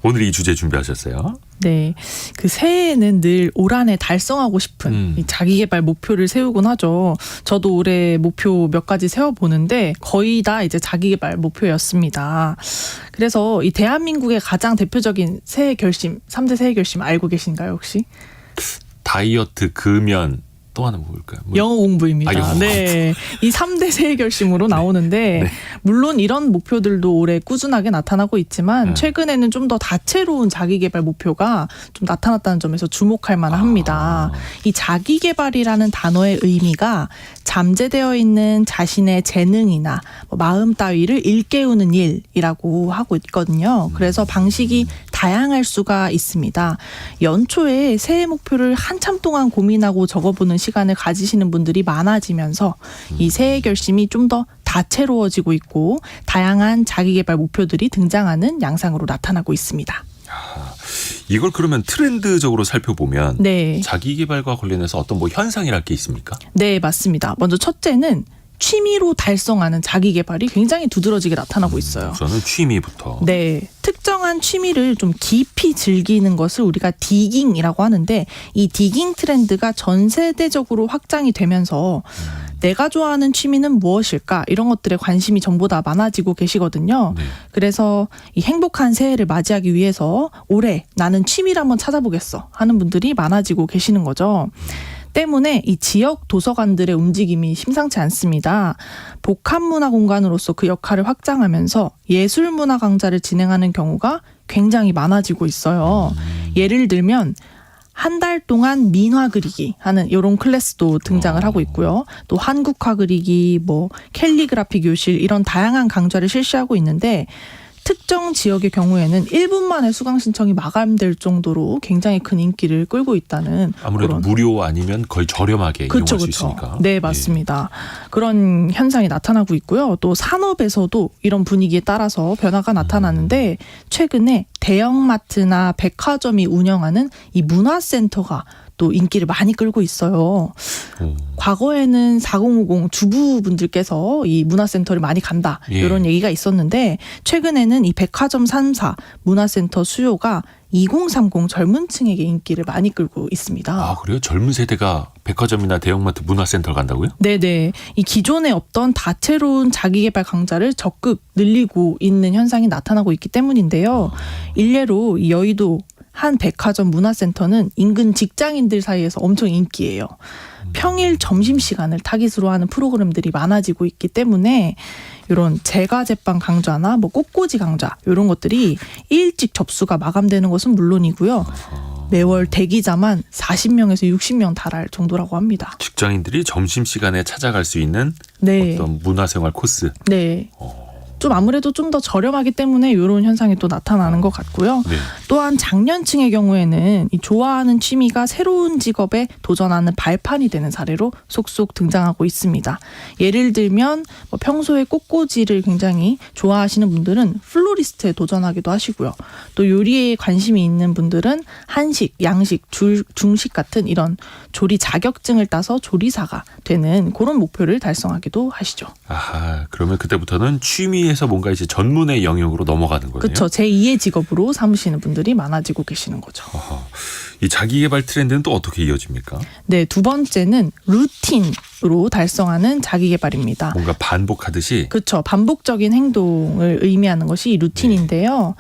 오늘 이 주제 준비하셨어요. 네. 그 새해에는 늘 올 한 해 달성하고 싶은 이 자기개발 목표를 세우곤 하죠. 저도 올해 목표 몇 가지 세워보는데 거의 다 이제 자기개발 목표였습니다. 그래서 이 대한민국의 가장 대표적인 새해 결심, 3대 새해 결심 알고 계신가요, 혹시? 다이어트, 금연, 또 하나 뭘까요? 영어 공부입니다. 영어 공부. 네. 이 3대 새해 결심으로 나오는데 네. 물론 이런 목표들도 올해 꾸준하게 나타나고 있지만 최근에는 좀 더 다채로운 자기개발 목표가 좀 나타났다는 점에서 주목할 만합니다. 이 자기개발이라는 단어의 의미가 잠재되어 있는 자신의 재능이나 마음 따위를 일깨우는 일이라고 하고 있거든요. 그래서 방식이 다양할 수가 있습니다. 연초에 새해 목표를 한참 동안 고민하고 적어보는 시간을 가지시는 분들이 많아지면서 이 새해 결심이 좀 더 다채로워지고 있고 다양한 자기개발 목표들이 등장하는 양상으로 나타나고 있습니다. 이걸 그러면 트렌드적으로 살펴보면 네. 자기개발과 관련해서 어떤 뭐 현상이랄 게 있습니까? 네, 맞습니다. 먼저 첫째는 취미로 달성하는 자기개발이 굉장히 두드러지게 나타나고 있어요. 우선은 취미부터. 네. 특정한 취미를 좀 깊이 즐기는 것을 우리가 디깅이라고 하는데 이 디깅 트렌드가 전 세대적으로 확장이 되면서 내가 좋아하는 취미는 무엇일까? 이런 것들에 관심이 전보다 많아지고 계시거든요. 네. 그래서 이 행복한 새해를 맞이하기 위해서 올해 나는 취미를 한번 찾아보겠어 하는 분들이 많아지고 계시는 거죠. 때문에 이 지역 도서관들의 움직임이 심상치 않습니다. 복합문화 공간으로서 그 역할을 확장하면서 예술문화 강좌를 진행하는 경우가 굉장히 많아지고 있어요. 예를 들면 한 달 동안 민화 그리기 하는 이런 클래스도 등장을 하고 있고요. 또 한국화 그리기, 뭐 캘리그라피 교실 이런 다양한 강좌를 실시하고 있는데 특정 지역의 경우에는 1분 만에 수강 신청이 마감될 정도로 굉장히 큰 인기를 끌고 있다는 아무래도 그런 무료 아니면 거의 저렴하게 그쵸, 이용할 수 그쵸. 있으니까. 네, 맞습니다. 그런 현상이 나타나고 있고요. 또 산업에서도 이런 분위기에 따라서 변화가 나타나는데 최근에 대형마트나 백화점이 운영하는 이 문화센터가 또 인기를 많이 끌고 있어요. 과거에는 4050 주부분들께서 이 문화센터를 많이 간다 예. 이런 얘기가 있었는데 최근에는 이 백화점 3사 문화센터 수요가 2030 젊은 층에게 인기를 많이 끌고 있습니다. 아, 그래요? 젊은 세대가 백화점이나 대형마트 문화센터를 간다고요? 네네. 이 기존에 없던 다채로운 자기개발 강좌를 적극 늘리고 있는 현상이 나타나고 있기 때문인데요. 일례로 이 여의도 한 백화점 문화센터는 인근 직장인들 사이에서 엄청 인기예요. 평일 점심시간을 타깃으로 하는 프로그램들이 많아지고 있기 때문에 이런 제과제빵 강좌나 뭐 꽃꽂이 강좌 이런 것들이 일찍 접수가 마감되는 것은 물론이고요. 매월 대기자만 40명에서 60명 달할 정도라고 합니다. 직장인들이 점심시간에 찾아갈 수 있는 네. 어떤 문화생활 코스. 네. 좀 아무래도 좀 더 저렴하기 때문에 이런 현상이 또 나타나는 것 같고요. 네. 또한 장년층의 경우에는 이 좋아하는 취미가 새로운 직업에 도전하는 발판이 되는 사례로 속속 등장하고 있습니다. 예를 들면 뭐 평소에 꽃꽂이를 굉장히 좋아하시는 분들은 플로리스트에 도전하기도 하시고요. 또 요리에 관심이 있는 분들은 한식, 양식, 중식 같은 이런 조리 자격증을 따서 조리사가 되는 그런 목표를 달성하기도 하시죠. 아하, 그러면 그때부터는 취미에서 뭔가 이제 전문의 영역으로 넘어가는 거예요. 그렇죠. 제2의 직업으로 삼으시는 분들이 많아지고 계시는 거죠. 어허. 이 자기개발 트렌드는 또 어떻게 이어집니까? 네, 두 번째는 루틴으로 달성하는 자기개발입니다. 뭔가 반복하듯이. 그렇죠. 반복적인 행동을 의미하는 것이 이 루틴인데요.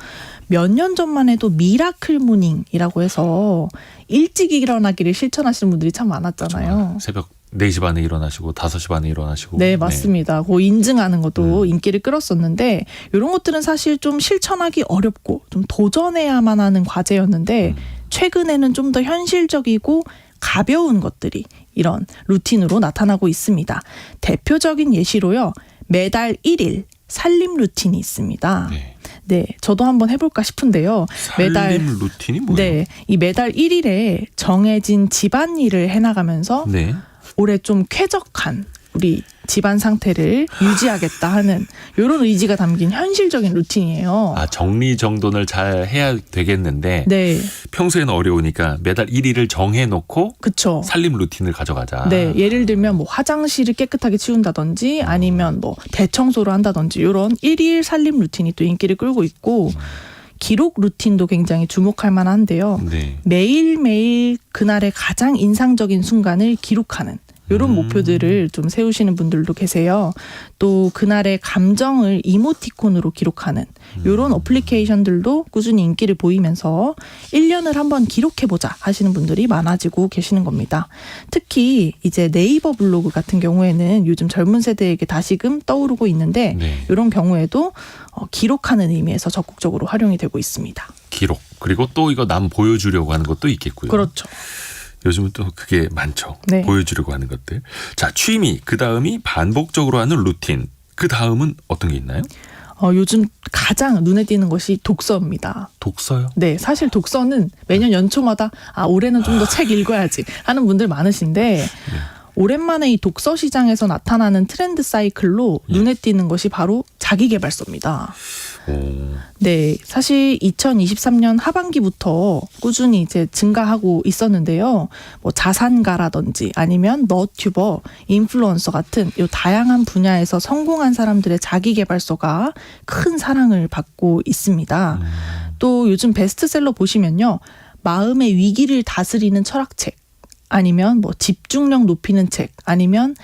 몇 년 전만 해도 미라클 모닝이라고 해서 일찍 일어나기를 실천하시는 분들이 참 많았잖아요. 새벽 4시 반에 일어나시고 5시 반에 일어나시고. 네, 맞습니다. 그 인증하는 것도 인기를 끌었었는데 이런 것들은 사실 좀 실천하기 어렵고 좀 도전해야만 하는 과제였는데 최근에는 좀 더 현실적이고 가벼운 것들이 이런 루틴으로 나타나고 있습니다. 대표적인 예시로요. 매달 1일 살림 루틴이 있습니다. 네. 네, 저도 한번 해볼까 싶은데요. 살림 루틴이 뭐예요? 네, 이 매달 1일에 정해진 집안일을 해나가면서 네. 올해 좀 쾌적한 우리 집안 상태를 유지하겠다 하는 이런 의지가 담긴 현실적인 루틴이에요. 아, 정리정돈을 잘 해야 되겠는데 네, 평소에는 어려우니까 매달 1일을 정해놓고 그렇죠. 살림 루틴을 가져가자. 네, 예를 들면 뭐 화장실을 깨끗하게 치운다든지 아니면 뭐 대청소를 한다든지 이런 1일 살림 루틴이 또 인기를 끌고 있고 기록 루틴도 굉장히 주목할 만한데요. 네. 매일매일 그날의 가장 인상적인 순간을 기록하는 이런 목표들을 좀 세우시는 분들도 계세요. 또 그날의 감정을 이모티콘으로 기록하는 이런 어플리케이션들도 꾸준히 인기를 보이면서 1년을 한번 기록해보자 하시는 분들이 많아지고 계시는 겁니다. 특히 이제 네이버 블로그 같은 경우에는 요즘 젊은 세대에게 다시금 떠오르고 있는데 네. 이런 경우에도 기록하는 의미에서 적극적으로 활용이 되고 있습니다. 기록. 그리고 또 이거 남 보여주려고 하는 것도 있겠고요. 그렇죠. 요즘은 또 그게 많죠. 네. 보여주려고 하는 것들. 자, 취미. 그 다음이 반복적으로 하는 루틴. 그 다음은 어떤 게 있나요? 요즘 가장 눈에 띄는 것이 독서입니다. 독서요? 네, 사실 독서는 매년 연초마다 올해는 좀 더 책 읽어야지 하는 분들 많으신데 오랜만에 이 독서 시장에서 나타나는 트렌드 사이클로 눈에 띄는 것이 바로 자기계발서입니다. 오. 네, 사실 2023년 하반기부터 꾸준히 이제 증가하고 있었는데요. 뭐 자산가라든지 아니면 너튜버, 인플루언서 같은 이 다양한 분야에서 성공한 사람들의 자기계발서가 큰 사랑을 받고 있습니다. 또 요즘 베스트셀러 보시면요. 마음의 위기를 다스리는 철학책, 아니면 뭐 집중력 높이는 책, 아니면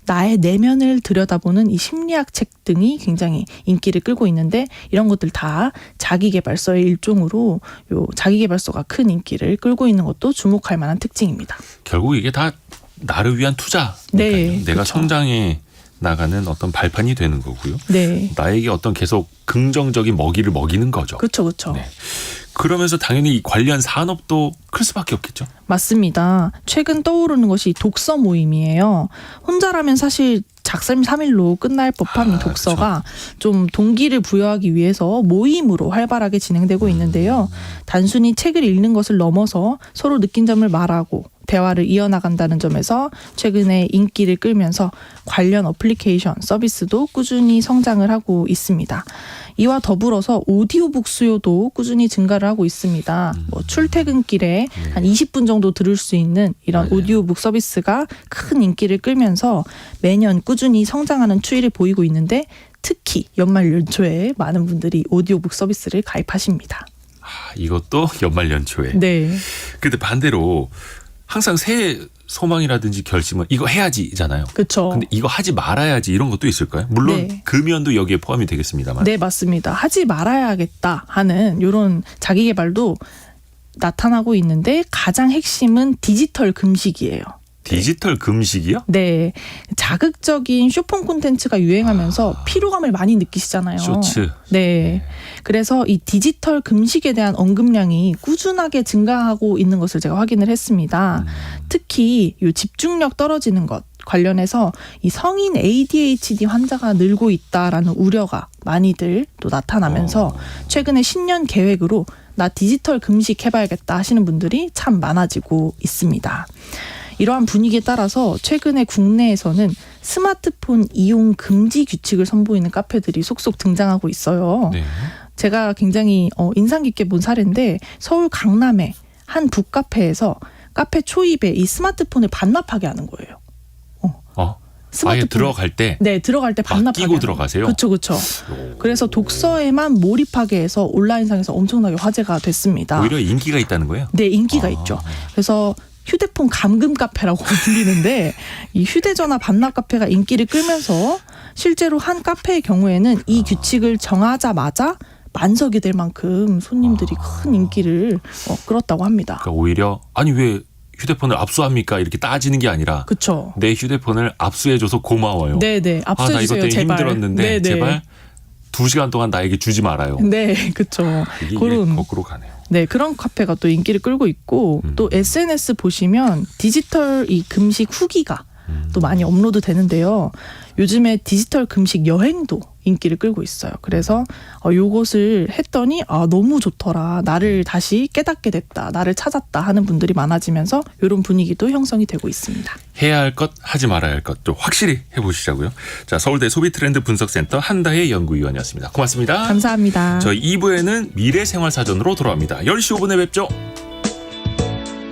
나의 내면을 들여다보는 이 심리학 책 등이 굉장히 인기를 끌고 있는데 이런 것들 다 자기계발서의 일종으로 요 자기계발서가 큰 인기를 끌고 있는 것도 주목할 만한 특징입니다. 결국 이게 다 나를 위한 투자. 네, 내가 그쵸. 성장해 나가는 어떤 발판이 되는 거고요. 네. 나에게 어떤 계속 긍정적인 먹이를 먹이는 거죠. 그렇죠, 그렇죠. 네. 그러면서 당연히 이 관련 산업도 클 수밖에 없겠죠. 맞습니다. 최근 떠오르는 것이 독서 모임이에요. 혼자라면 사실 작심삼일로 끝날 법한 이 독서가 좀 동기를 부여하기 위해서 모임으로 활발하게 진행되고 있는데요. 단순히 책을 읽는 것을 넘어서 서로 느낀 점을 말하고 대화를 이어나간다는 점에서 최근에 인기를 끌면서 관련 어플리케이션 서비스도 꾸준히 성장을 하고 있습니다. 이와 더불어서 오디오북 수요도 꾸준히 증가를 하고 있습니다. 뭐 출퇴근길에 한 20분 정도 들을 수 있는 이런 맞아요. 오디오북 서비스가 큰 인기를 끌면서 매년 꾸준히 성장하는 추이를 보이고 있는데 특히 연말 연초에 많은 분들이 오디오북 서비스를 가입하십니다. 이것도 연말 연초에. 네. 근데 반대로 항상 새해 소망이라든지 결심은 이거 해야지잖아요. 그렇죠. 근데 이거 하지 말아야지 이런 것도 있을까요? 물론 네. 금연도 여기에 포함이 되겠습니다만. 네, 맞습니다. 하지 말아야겠다 하는 이런 자기 개발도 나타나고 있는데 가장 핵심은 디지털 금식이에요. 디지털 금식이요? 네. 자극적인 쇼폰 콘텐츠가 유행하면서 피로감을 많이 느끼시잖아요. 쇼츠. 네. 그래서 이 디지털 금식에 대한 언급량이 꾸준하게 증가하고 있는 것을 제가 확인을 했습니다. 특히 이 집중력 떨어지는 것 관련해서 이 성인 ADHD 환자가 늘고 있다라는 우려가 많이들 또 나타나면서 최근에 신년 계획으로 나 디지털 금식 해봐야겠다 하시는 분들이 참 많아지고 있습니다. 이러한 분위기에 따라서 최근에 국내에서는 스마트폰 이용 금지 규칙을 선보이는 카페들이 속속 등장하고 있어요. 네. 제가 굉장히 인상 깊게 본 사례인데 서울 강남의 한 북카페에서 카페 초입에 이 스마트폰을 반납하게 하는 거예요. 아예 들어갈 때 네, 들어갈 때 반납하게 끼고 들어가세요? 그렇죠, 그렇죠. 그래서 독서에만 몰입하게 해서 온라인상에서 엄청나게 화제가 됐습니다. 오히려 인기가 있다는 거예요? 네, 인기가 있죠. 그래서 휴대폰 감금 카페라고 불리는데 이 휴대전화 반납 카페가 인기를 끌면서 실제로 한 카페의 경우에는 이 규칙을 정하자마자 만석이 될 만큼 손님들이 큰 인기를 끌었다고 합니다. 그러니까 오히려 아니 왜 휴대폰을 압수합니까? 이렇게 따지는 게 아니라 그렇죠. 내 휴대폰을 압수해줘서 고마워요. 네네. 나 압수해 이것 주세요. 때문에 제발. 힘들었는데 네네. 제발 2시간 동안 나에게 주지 말아요. 네, 그렇죠. 이게 그런 거꾸로 가네요. 네, 그런 카페가 또 인기를 끌고 있고 또 SNS 보시면 디지털 이 금식 후기가 또 많이 업로드 되는데요. 요즘에 디지털 금식 여행도 인기를 끌고 있어요. 그래서 요것을 했더니 너무 좋더라. 나를 다시 깨닫게 됐다. 나를 찾았다 하는 분들이 많아지면서 이런 분위기도 형성이 되고 있습니다. 해야 할 것, 하지 말아야 할 것 좀 확실히 해보시자고요. 자, 서울대 소비트렌드 분석센터 한다혜 연구위원이었습니다. 고맙습니다. 감사합니다. 저희 2부에는 미래생활사전으로 돌아옵니다. 10시 5분에 뵙죠.